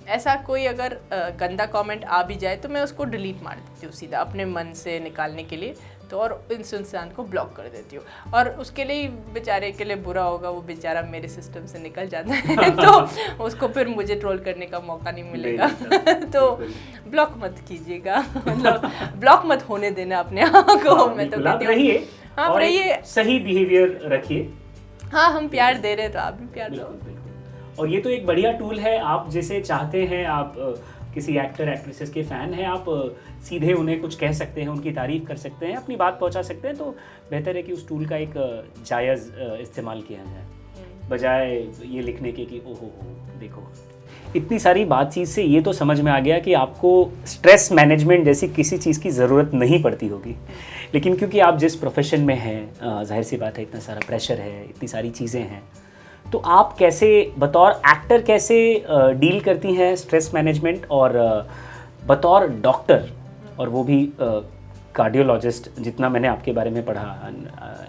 ऐसा कोई अगर गंदा कमेंट आ भी जाए तो मैं उसको डिलीट मार देती हूँ सीधा अपने मन से निकालने के लिए, तो और इस इंसान को ब्लॉक कर देती हूँ। और उसके लिए बेचारे के लिए बुरा होगा, वो बेचारा मेरे सिस्टम से निकल जाता है तो उसको फिर मुझे ट्रोल करने का मौका नहीं मिलेगा तो ब्लॉक मत कीजिएगा, मतलब ब्लॉक मत होने देना अपने आप को। मैं तो कहती हूँ रहिए, हाँ रहिए, सही बिहेवियर रखिए। हाँ, हम प्यार दे रहे हैं तो आप भी प्यार दो। और ये तो एक बढ़िया टूल है, आप जैसे चाहते हैं, आप किसी एक्टर एक्ट्रेसेस के फ़ैन हैं, आप सीधे उन्हें कुछ कह सकते हैं, उनकी तारीफ़ कर सकते हैं, अपनी बात पहुंचा सकते हैं, तो बेहतर है कि उस टूल का एक जायज़ इस्तेमाल किया जाए, बजाय ये लिखने के कि ओहो हो देखो। इतनी सारी बातचीत से ये तो समझ में आ गया कि आपको स्ट्रेस मैनेजमेंट जैसी किसी चीज़ की ज़रूरत नहीं पड़ती होगी, लेकिन क्योंकि आप जिस प्रोफेशन में हैं, जाहिर सी बात है, इतना सारा प्रेशर है, इतनी सारी चीज़ें हैं, तो आप कैसे बतौर एक्टर कैसे डील करती हैं स्ट्रेस मैनेजमेंट, और बतौर डॉक्टर, और वो भी कार्डियोलॉजिस्ट, जितना मैंने आपके बारे में पढ़ा,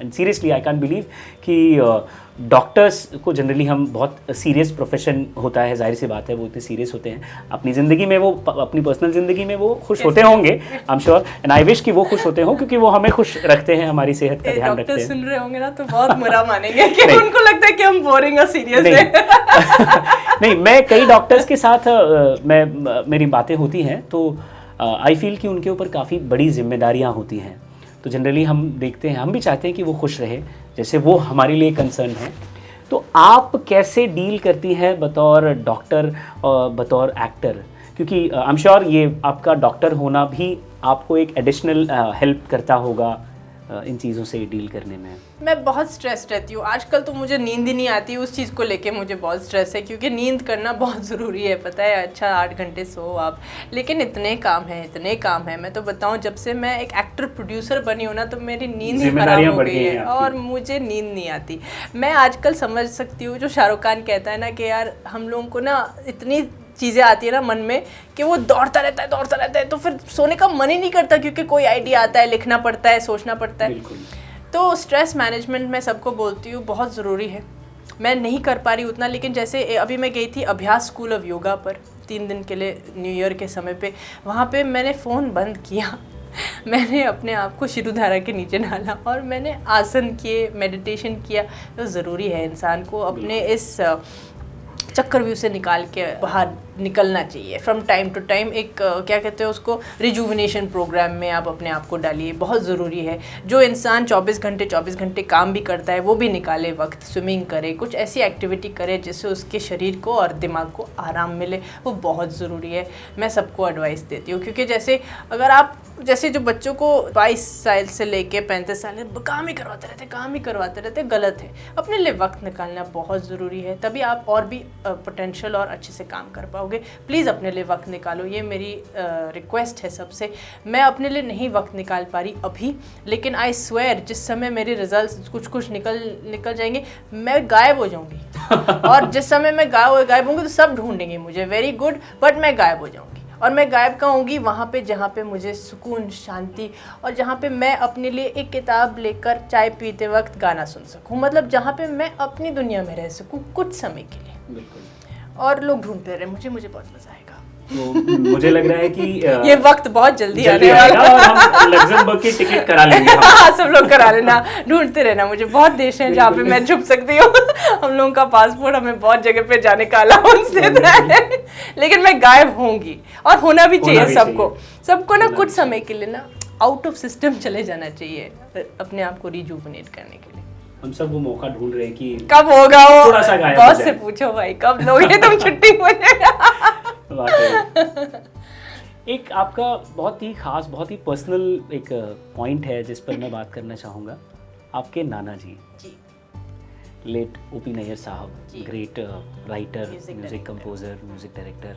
and seriously I can believe कि डॉक्टर्स को जनरली हम बहुत सीरियस प्रोफेशन होता है, जाहिर सी बात है वो इतने सीरियस होते हैं अपनी ज़िंदगी में, वो अपनी पर्सनल ज़िंदगी में वो खुश होते होंगे, I am sure, and I wish कि वो खुश होते हों, क्योंकि वो हमें खुश रखते हैं, हमारी सेहत का ध्यान रखते हैं। सुन रहे होंगे ना तो बहुत बुरा मानेंगे कि उनको लगता है कि हम बोरिंग और सीरियस हैं। नहीं, मैं कई डॉक्टर्स के साथ मेरी बातें होती हैं, तो आई फील कि उनके ऊपर काफ़ी बड़ी जिम्मेदारियां होती हैं, तो जनरली हम देखते हैं, हम भी चाहते हैं कि वो खुश रहे जैसे वो हमारे लिए कंसर्न है। तो आप कैसे डील करती हैं बतौर डॉक्टर और बतौर एक्टर, क्योंकि आई एम श्योर ये आपका डॉक्टर होना भी आपको एक एडिशनल हेल्प करता होगा इन चीज़ों से डील करने में। मैं बहुत स्ट्रेस्ड रहती हूँ आजकल, तो मुझे नींद ही नहीं आती, उस चीज़ को लेके मुझे बहुत स्ट्रेस है, क्योंकि नींद करना बहुत ज़रूरी है, पता है, अच्छा 8 घंटे सो आप, लेकिन इतने काम हैं, मैं तो बताऊँ, जब से मैं एक एक्टर प्रोड्यूसर बनी हूँ ना, तो मेरी नींद ही खराब हो गई है और मुझे नींद नहीं आती। मैं आजकल समझ सकती हूँ जो शाहरुख खान कहता है ना कि यार हम लोगों को ना इतनी चीज़ें आती है ना मन में कि वो दौड़ता रहता है, तो फिर सोने का मन ही नहीं करता, क्योंकि कोई आइडिया आता है, लिखना पड़ता है, सोचना पड़ता है। तो स्ट्रेस मैनेजमेंट मैं सबको बोलती हूँ बहुत ज़रूरी है। मैं नहीं कर पा रही उतना, लेकिन जैसे अभी मैं गई थी अभ्यास स्कूल ऑफ योगा पर 3 दिन के लिए न्यू ईयर के समय पे, वहाँ पे मैंने फ़ोन बंद किया मैंने अपने आप को शिरोधारा के नीचे डाला और मैंने आसन किए, मेडिटेशन किया। तो ज़रूरी है इंसान को अपने इस चक्रव्यूह से निकाल के बाहर निकलना चाहिए। फ्रॉम टाइम टू टाइम एक क्या कहते हैं उसको, रिजुविनेशन प्रोग्राम में आप अपने आप को डालिए, बहुत ज़रूरी है। जो इंसान 24 घंटे काम भी करता है, वो भी निकाले वक्त, स्विमिंग करे, कुछ ऐसी एक्टिविटी करे जिससे उसके शरीर को और दिमाग को आराम मिले, वो बहुत ज़रूरी है। मैं सबको एडवाइस देती हूँ, क्योंकि जैसे अगर आप जैसे जो बच्चों को 22 साल से लेके 35 साल काम ही करवाते रहते, गलत है। अपने लिए वक्त निकालना बहुत ज़रूरी है, तभी आप और भी पोटेंशियल और अच्छे से काम कर पाओगे। प्लीज़ अपने लिए वक्त निकालो, ये मेरी रिक्वेस्ट है सबसे। मैं अपने लिए नहीं वक्त निकाल पा रही अभी, लेकिन आई स्वेयर जिस समय मेरे रिजल्ट्स कुछ निकल जाएंगे, मैं गायब हो जाऊंगी और जिस समय मैं गायब होंगी तो सब ढूंढेंगे मुझे, वेरी गुड, बट मैं गायब हो जाऊंगी। और मैं गायब कहाँ होंगी? वहाँ पे जहाँ पे मुझे सुकून, शांति, और जहाँ पे मैं अपने लिए एक किताब लेकर चाय पीते वक्त गाना सुन सकूँ, मतलब जहाँ पे मैं अपनी दुनिया में रह सकूँ कुछ समय के लिए। बिल्कुल। और लोग ढूंढते रहे, मुझे बहुत मजा आएगा। तो मुझे लग रहा है कि ये वक्त बहुत जल्दी आने वाला है और हम लग्जमबर्ग की टिकट करा लेंगे। हाँ, सब लोग करा लेना, ढूंढते रहना। मुझे बहुत देश हैं जहाँ पे मैं छुप सकती हूँ हम लोगों का पासपोर्ट हमें बहुत जगह पे जाने का अलाउंस देता है, लेकिन मैं गायब होंगी और होना भी चाहिए सबको ना कुछ समय के लिए ना आउट ऑफ सिस्टम चले जाना चाहिए अपने आप को रिजुवनेट करने के लिए। हम सब वो मौका ढूंढ रहे हैं कि कब होगा वो, थोड़ा सा गायब बॉस हो से जाए। पूछो भाई कब लोगे तुम छुट्टी मुझे। वाकई। एक आपका बहुत ही खास, बहुत ही पर्सनल एक पॉइंट है जिस पर मैं बात करना चाहूँगा। आपके नाना जी, लेट ओपी नैयर साहब, great writer, music composer, music director,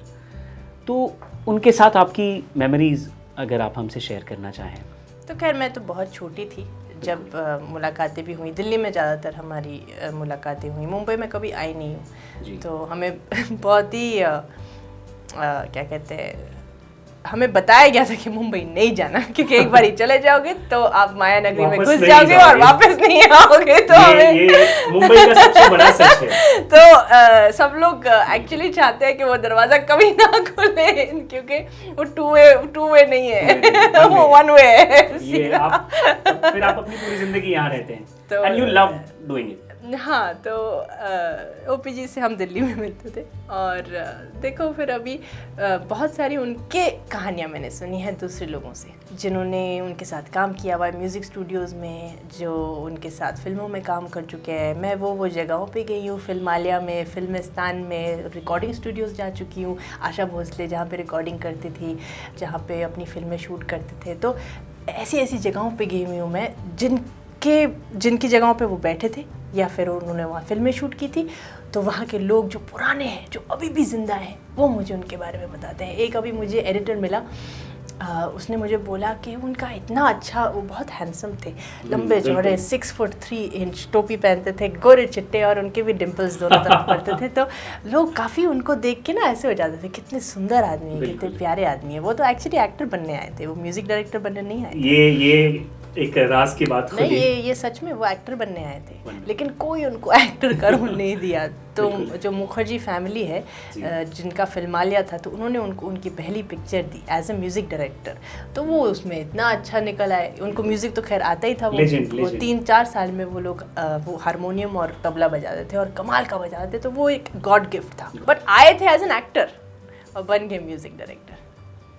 तो उनके साथ आपकी मेमोरीज अगर आप हमसे शेयर करना चाहें। तो खैर मैं तो बहुत छोटी थी जब मुलाकातें भी हुई। दिल्ली में ज़्यादातर हमारी मुलाकातें हुई, मुंबई में कभी आई नहीं हूँ। तो हमें बहुत ही क्या कहते हैं, हमें बताया गया था कि मुंबई नहीं जाना, क्योंकि एक बार ही चले जाओगे तो आप माया नगरी में घुस जाओगे और वापस नहीं आओगे। तो ये मुंबई का सबसे बड़ा सच है। तो सब लोग एक्चुअली चाहते हैं कि वो दरवाज़ा कभी ना खुले, क्योंकि वो टू वे नहीं है, वो वन वे है। फिर आप अपनी पूरी जिंदगी यहाँ रहते हैं and you love doing it. हाँ, तो ओपीजी से हम दिल्ली में मिलते थे और देखो फिर अभी बहुत सारी उनके कहानियाँ मैंने सुनी हैं दूसरे लोगों से, जिन्होंने उनके साथ काम किया हुआ है म्यूज़िक स्टूडियोज़ में, जो उनके साथ फिल्मों में काम कर चुके हैं। मैं वो जगहों पे गई हूँ, फिल्मालिया में, फिल्मिस्तान में, रिकॉर्डिंग स्टूडियोज़ जा चुकी हूँ, आशा भोसले जहाँ पे रिकॉर्डिंग करती थी, जहाँ पे अपनी फिल्में शूट करते थे। तो ऐसी ऐसी जगहों पे गई हुई हूँ मैं जिनकी जगहों पे वो बैठे थे या फिर उन्होंने वहाँ फिल्में शूट की थी। तो वहाँ के लोग जो पुराने हैं, जो अभी भी ज़िंदा हैं, वो मुझे उनके बारे में बताते हैं। एक अभी मुझे एडिटर मिला, उसने मुझे बोला कि उनका इतना अच्छा, वो बहुत हैंडसम थे, लंबे चौड़े, 6'3" टोपी पहनते थे, गोरे चिट्टे, और उनके भी डिम्पल्स दोनों तरफ पड़ते थे। तो लोग काफ़ी उनको देख के ना ऐसे हो जाते थे, कितने सुंदर आदमी है, कितने प्यारे आदमी है। वो तो एक्चुअली एक्टर बनने आए थे, वो म्यूज़िक डायरेक्टर बनने नहीं आए। ये एक राज की बात नहीं, ये सच में वो एक्टर बनने आए थे, लेकिन कोई उनको एक्टर कर नहीं दिया। तो जो मुखर्जी फैमिली है जिनका फिल्मालिया था, तो उन्होंने उनको उनकी पहली पिक्चर दी एज ए म्यूज़िक डायरेक्टर। तो वो उसमें इतना अच्छा निकल आए। उनको म्यूज़िक तो खैर आता ही था, वो 3-4 साल में वो लोग वो हारमोनियम और तबला बजाते थे और कमाल का बजाते थे। तो वो एक गॉड गिफ्ट था। बट आए थे एज एन एक्टर और बन गए म्यूज़िक डायरेक्टर।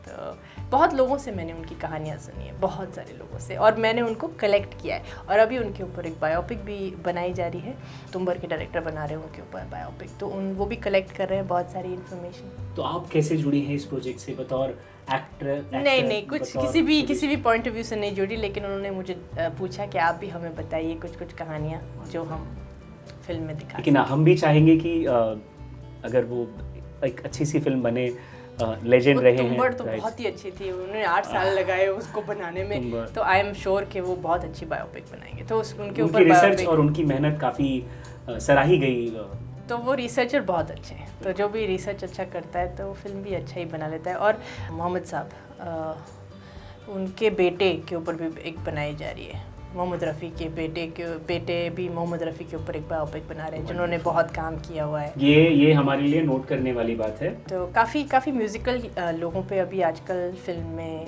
तो बहुत लोगों से मैंने उनकी कहानियाँ सुनी है, बहुत सारे लोगों से, और मैंने उनको कलेक्ट किया है। और अभी उनके ऊपर एक बायोपिक भी बनाई जा रही है, तुम्बर के डायरेक्टर बना रहे हैं उनके ऊपर बायोपिक। तो वो भी कलेक्ट कर रहे हैं बहुत सारी इन्फॉर्मेशन। तो आप कैसे जुड़ी हैं इस प्रोजेक्ट से बतौर एक्टर? नहीं, कुछ किसी भी पॉइंट ऑफ व्यू से नहीं जुड़ी, लेकिन उन्होंने मुझे पूछा कि आप भी हमें बताइए कुछ कहानियाँ जो हम फिल्म में दिखा। लेकिन हम भी चाहेंगे कि अगर वो एक अच्छी सी फिल्म बने, लेजेंड रहे हैं। तुम्बर तो बहुत ही अच्छी थी, उन्होंने 8 साल लगाए उसको बनाने में। तो आई एम श्योर कि वो बहुत अच्छी बायोपिक बनाएंगे। तो उनके ऊपर रिसर्च और उनकी मेहनत काफ़ी सराही गई। तो वो रिसर्चर बहुत अच्छे हैं, तो जो भी रिसर्च अच्छा करता है तो फिल्म भी अच्छा ही बना लेता है। और मोहम्मद साहब, उनके बेटे के ऊपर भी एक बनाई जा रही है, मोहम्मद रफ़ी के बेटे भी मोहम्मद रफ़ी के ऊपर एक बायोपिक बना रहे हैं, जिन्होंने बहुत काम किया हुआ है। ये हमारे लिए नोट करने वाली बात है। तो काफ़ी म्यूज़िकल लोगों पे अभी आजकल फिल्म में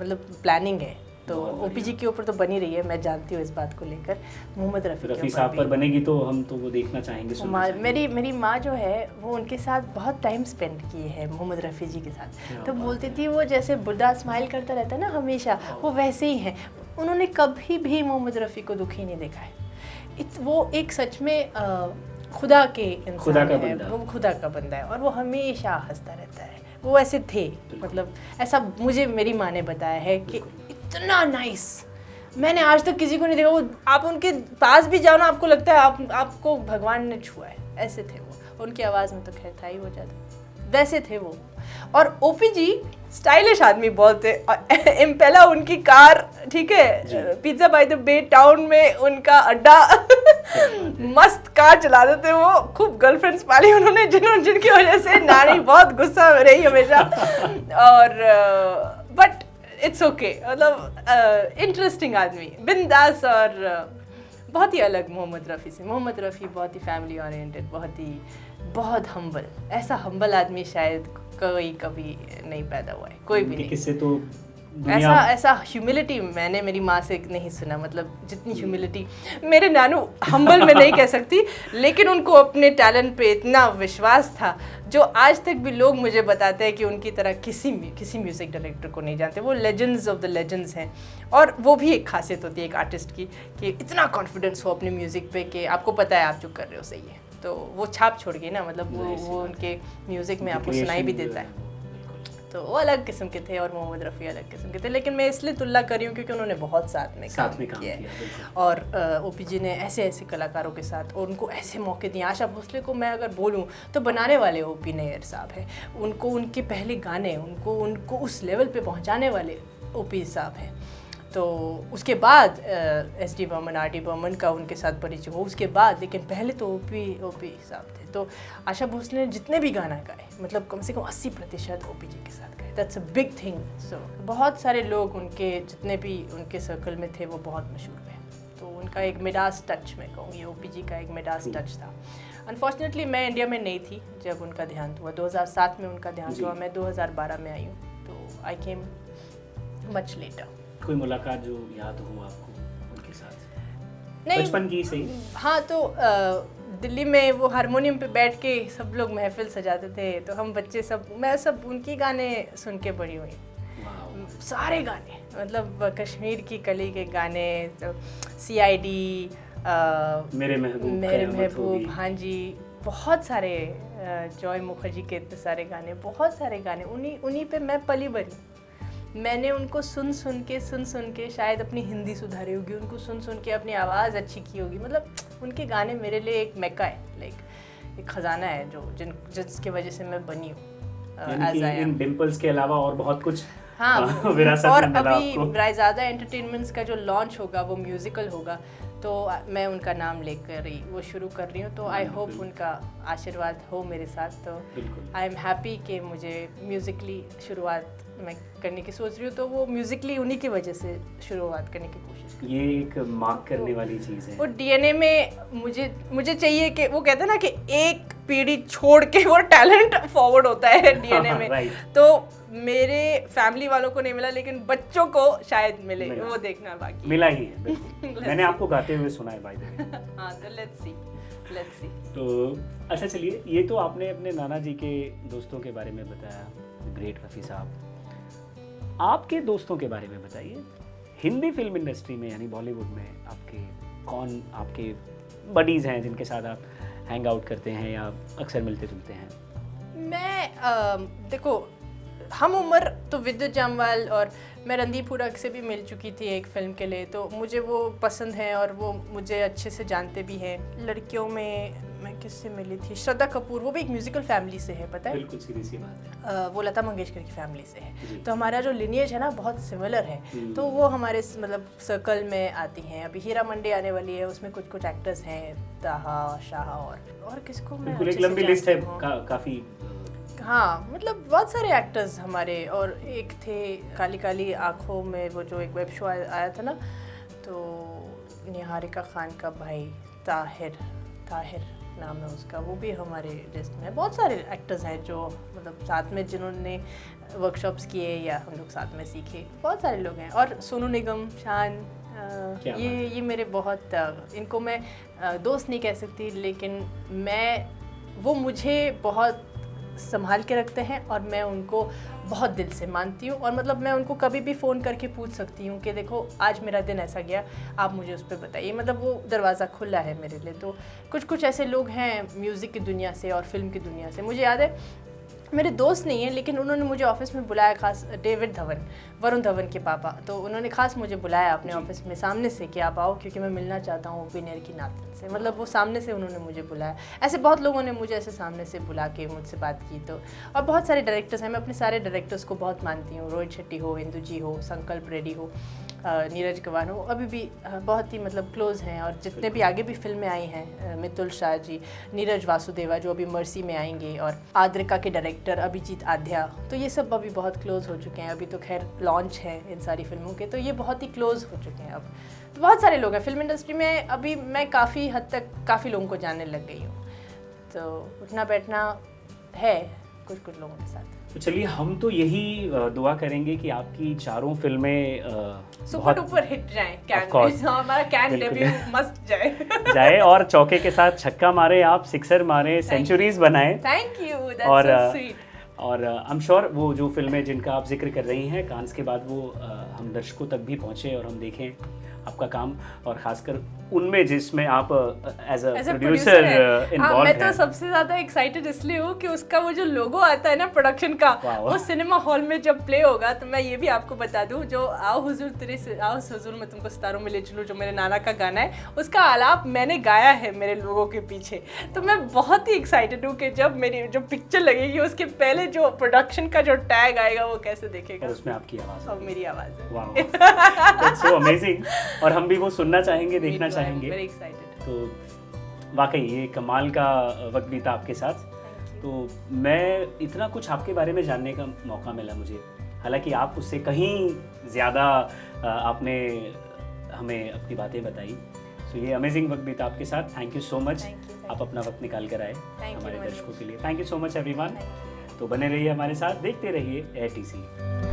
मतलब प्लानिंग है। तो ओपीजी के ऊपर तो बनी रही है, मैं जानती हूँ इस बात को लेकर। मोहम्मद रफ़ी साहब पर बनेगी तो हम तो वो देखना चाहेंगे। मेरी माँ जो है वो उनके साथ बहुत टाइम स्पेंड किए हैं, मोहम्मद रफ़ी जी के साथ। तो बोलती थी वो जैसे बुढ़ा स्माइल करता रहता है ना हमेशा, वो वैसे ही हैं। उन्होंने कभी भी मोहम्मद रफ़ी को दुखी नहीं देखा है। वो एक सच में खुदा के इंसान है, वो खुदा का बंदा है, और वो हमेशा हंसता रहता है। वो ऐसे थे, मतलब ऐसा मुझे मेरी माँ ने बताया है कि इतना नाइस मैंने आज तक किसी को नहीं देखा। वो आप उनके पास भी जाओ ना, आपको लगता है आपको भगवान ने छुआ है, ऐसे थे वो। उनकी आवाज़ में तो खैर था ही वो ज़्यादा, वैसे थे वो। और ओपीजी स्टाइलिश आदमी बहुत थे। इम्पेला उनकी कार, ठीक है, pizza by the bay town में उनका अड्डा मस्त कार चलाते थे वो। खूब गर्लफ्रेंड्स पाली उन्होंने, जिनकी वजह से नानी बहुत गुस्सा रही हमेशा। और बट इट्स ओके, मतलब इंटरेस्टिंग आदमी, बिंदास, और बहुत ही अलग मोहम्मद रफ़ी से। मोहम्मद रफ़ी बहुत ही फैमिली ओरिएंटेड, बहुत हम्बल। ऐसा हम्बल आदमी शायद कोई कभी नहीं पैदा हुआ है, कोई भी नहीं। किससे तो ऐसा ह्यूमिलिटी मैंने मेरी माँ से नहीं सुना, मतलब जितनी ह्यूमिलिटी मेरे नानू हम्बल में नहीं कह सकती, लेकिन उनको अपने टैलेंट पे इतना विश्वास था जो आज तक भी लोग मुझे बताते हैं कि उनकी तरह किसी म्यूज़िक डायरेक्टर को नहीं जानते। वो लेजेंड्स ऑफ द लेजेंड्स हैं, और वो भी एक खासियत होती है एक आर्टिस्ट की कि इतना कॉन्फिडेंस हो अपने म्यूज़िक पे कि आपको पता है आप जो कर रहे हो सही है। तो वो छाप छोड़ गई ना, मतलब वो उनके म्यूज़िक में आपको सुनाई भी देता है। तो वो अलग किस्म के थे और मोहम्मद रफ़ी अलग किस्म के थे, लेकिन मैं इसलिए तुलना कर रही हूँ क्योंकि उन्होंने बहुत साथ में काम किया है। और ओपी जी ने ऐसे ऐसे कलाकारों के साथ और उनको ऐसे मौके दिए। आशा भोसले को मैं अगर बोलूँ तो बनाने वाले ओपी नैयर साहब है, उनको उनके पहले गाने उनको उस लेवल पे पहुँचाने वाले ओपी साहब हैं। तो उसके बाद एस.डी. बर्मन, आर.डी. बर्मन का उनके साथ परिचय हो उसके बाद, लेकिन पहले तो ओपी साहब थे। तो आशा भोसले ने जितने भी गाना गाए, मतलब कम से कम 80% ओपी जी के साथ गाए। That's a big thing. So बहुत सारे लोग उनके जितने भी उनके सर्कल में थे वो बहुत मशहूर हुए। तो उनका एक मिडास टच मैं कहूँगी, ओपी जी का एक मिडास टच था। अनफॉर्चुनेटली मैं इंडिया में नहीं थी जब उनका देहांत हुआ। 2007 में उनका देहांत हुआ, मैं 2012 में आई हूँ। तो आई केम मच लेटर। कोई मुलाकात जो याद हो आपको उनके साथ? नहीं, बचपन की सही? हाँ, तो दिल्ली में वो हारमोनियम पे बैठ के सब लोग महफिल सजाते थे, तो हम बच्चे मैं सब उनकी गाने सुन के बड़ी हुई। सारे गाने, मतलब कश्मीर की कली के गाने, तो CID, मेरे महबूब, हाँ जी, बहुत सारे, जॉय मुखर्जी के इतने सारे गाने, बहुत सारे गाने उन्हीं पे मैं पली बड़ी। मैंने उनको सुन सुन के शायद अपनी हिंदी सुधारी होगी, उनको सुन के अपनी आवाज़ अच्छी की होगी। मतलब उनके गाने मेरे लिए एक मेका है, लाइक एक ख़जाना है जिसके वजह से मैं बनी हूँ। इन डिम्पल्स के अलावा और बहुत कुछ हाँ विरासत और में मिला अभी आपको। रायज़ादा एंटरटेनमेंट्स का जो लॉन्च होगा वो म्यूज़िकल होगा, तो मैं उनका नाम लेकर वो शुरू कर रही हूँ। तो आई होप उनका आशीर्वाद हो मेरे साथ। तो आई एम हैप्पी कि मुझे म्यूज़िकली शुरुआत मैं करने की सोच रही हूँ, तो वो म्यूज़िकली उन्हीं की वजह से शुरुआत करने की कोशिश की। ये एक मार्क करने वाली चीज़ है। वो DNA में मुझे चाहिए कि वो कहते हैं ना कि एक पीढ़ी छोड़ के वो टैलेंट फॉरवर्ड होता है DNA में। तो मेरे फैमिली वालों को नहीं मिला, लेकिन बच्चों को शायद मिले, वो देखना बाकी। मिला ही है बिल्कुल। मैंने आपको गाते हुए सुना है बाय द वे। हाँ, तो लेट्स सी। तो अच्छा चलिए, ये तो आपने अपने नाना जी के दोस्तों के बारे में बताया, ग्रेट रफ़ी साहब। आपके दोस्तों के बारे में बताइए। हिंदी फिल्म इंडस्ट्री में यानी बॉलीवुड में आपके बडीज़ हैं जिनके साथ आप हैंग आउट करते हैं या अक्सर मिलते जुलते हैं? मैं देखो, हम उम्र तो विद्युत जामवाल और मैं रणदीप हुडा से भी मिल चुकी थी एक फ़िल्म के लिए, तो मुझे वो पसंद है और वो मुझे अच्छे से जानते भी हैं। लड़कियों में मैं किससे मिली थी? श्रद्धा कपूर, वो भी एक म्यूज़िकल फैमिली से है, पता है? बिल्कुल सीधी सी बात है। वो लता मंगेशकर की फैमिली से है, तो हमारा जो लिनिएज है ना बहुत सिमिलर है, तो वो हमारे मतलब सर्कल में आती हैं। अभी हीरा मंडी आने वाली है, उसमें कुछ एक्टर्स हैं, ताहा, शाह और किसको मैं एक लंबी लिस्ट है काफ़ी। हाँ, मतलब बहुत सारे एक्टर्स हमारे, और एक थे काली काली आँखों में, वो जो एक वेब शो आया था ना, तो निहारिका खान का भाई ताहिर नाम है उसका, वो भी हमारे लिस्ट में है। बहुत सारे एक्टर्स हैं जो मतलब साथ में जिन्होंने वर्कशॉप्स किए या हम लोग साथ में सीखे, बहुत सारे लोग हैं। और सोनू निगम, शान, ये मेरे बहुत, इनको मैं दोस्त नहीं कह सकती, लेकिन वो मुझे बहुत संभाल के रखते हैं और मैं उनको बहुत दिल से मानती हूँ। और मतलब मैं उनको कभी भी फ़ोन करके पूछ सकती हूँ कि देखो आज मेरा दिन ऐसा गया, आप मुझे उस पर बताइए, मतलब वो दरवाज़ा खुला है मेरे लिए। तो कुछ ऐसे लोग हैं म्यूज़िक की दुनिया से और फिल्म की दुनिया से। मुझे याद है, मेरे दोस्त नहीं है, लेकिन उन्होंने मुझे ऑफिस में बुलाया, खास डेविड धवन, वरुण धवन के पापा, तो उन्होंने खास मुझे बुलाया अपने ऑफिस में सामने से कि आप आओ, क्योंकि मैं मिलना चाहता हूँ ओपी नैयर की नातन से। मतलब वो सामने से उन्होंने मुझे बुलाया। ऐसे बहुत लोगों ने मुझे ऐसे सामने से बुला के मुझसे बात की। तो और बहुत सारे डायरेक्टर्स हैं, मैं अपने सारे डायरेक्टर्स को बहुत मानती हूँ, रोहित शेट्टी हो, इंदु जी हो, संकल्प रेड्डी हो, नीरज गवान हो, अभी भी बहुत ही मतलब क्लोज़ हैं। और जितने भी आगे भी फिल्में आई हैं, मितुल शाह जी, नीरज वासुदेवा जो अभी मर्सी में आएंगे, और आद्रिका के डायरेक्टर अभिजीत आध्या, तो ये सब अभी बहुत क्लोज़ हो चुके हैं। अभी तो खैर लॉन्च है इन सारी फिल्मों के, तो ये बहुत ही क्लोज़ हो चुके हैं अब। तो बहुत सारे लोग हैं फिल्म इंडस्ट्री में। अभी मैं काफ़ी हद तक काफ़ी लोगों को जानने लग गई हूँ, तो उठना बैठना है कुछ लोगों के साथ। तो चलिए हम तो यही दुआ करेंगे कि आपकी चारों फिल्में सुपर डुपर हिट जाए, Of course. हमारा कैन डेब्यू मस्त जाए। जाए और चौके के साथ छक्का मारे, आप सिक्सर मारे, सेंचुरीज बनाए। थैंक यू, दैट्स और सो स्वीट। और आई एम श्योर वो जो फिल्में जिनका आप जिक्र कर रही हैं कांस के बाद वो हम दर्शकों तक भी पहुंचे और हम देखें आपका काम, और खासकर उनमें जिसमें आप एज अ प्रोड्यूसर इन्वॉल्व मैं तो हैं। सबसे ज्यादा एक्साइटेड इसलिए हूँ कि उसका वो जो लोगो आता है ना प्रोडक्शन का, वो सिनेमा हॉल में जब प्ले होगा, तो मैं ये भी आपको बता दूं, जो आओ हुजूर मैं तुमको सितारों में ले चलूं, जो मेरे नाना का गाना है, उसका आलाप मैंने गाया है मेरे लोगों के पीछे। तो मैं बहुत ही एक्साइटेड हूँ कि जब मेरी जो पिक्चर लगेगी उसके पहले जो प्रोडक्शन का जो टैग आएगा वो कैसे देखेगा, और उसमें आपकी आवाज़ और मेरी आवाज़ है। वाह, दैट्स सो अमेजिंग। और हम भी वो सुनना चाहेंगे, देखना चाहेंगे। Very excited. तो वाकई ये कमाल का वक्त बीता आपके साथ। तो मैं इतना कुछ आपके बारे में जानने का मौका मिला मुझे, हालांकि आप उससे कहीं ज़्यादा आपने हमें अपनी बातें बताई। तो ये अमेजिंग वक्त बीता आपके साथ। थैंक यू सो मच, आप अपना वक्त निकाल कर आए हमारे दर्शकों के लिए। Thank you so much everyone. तो बने रहिए हमारे साथ, देखते रहिए AIRTC।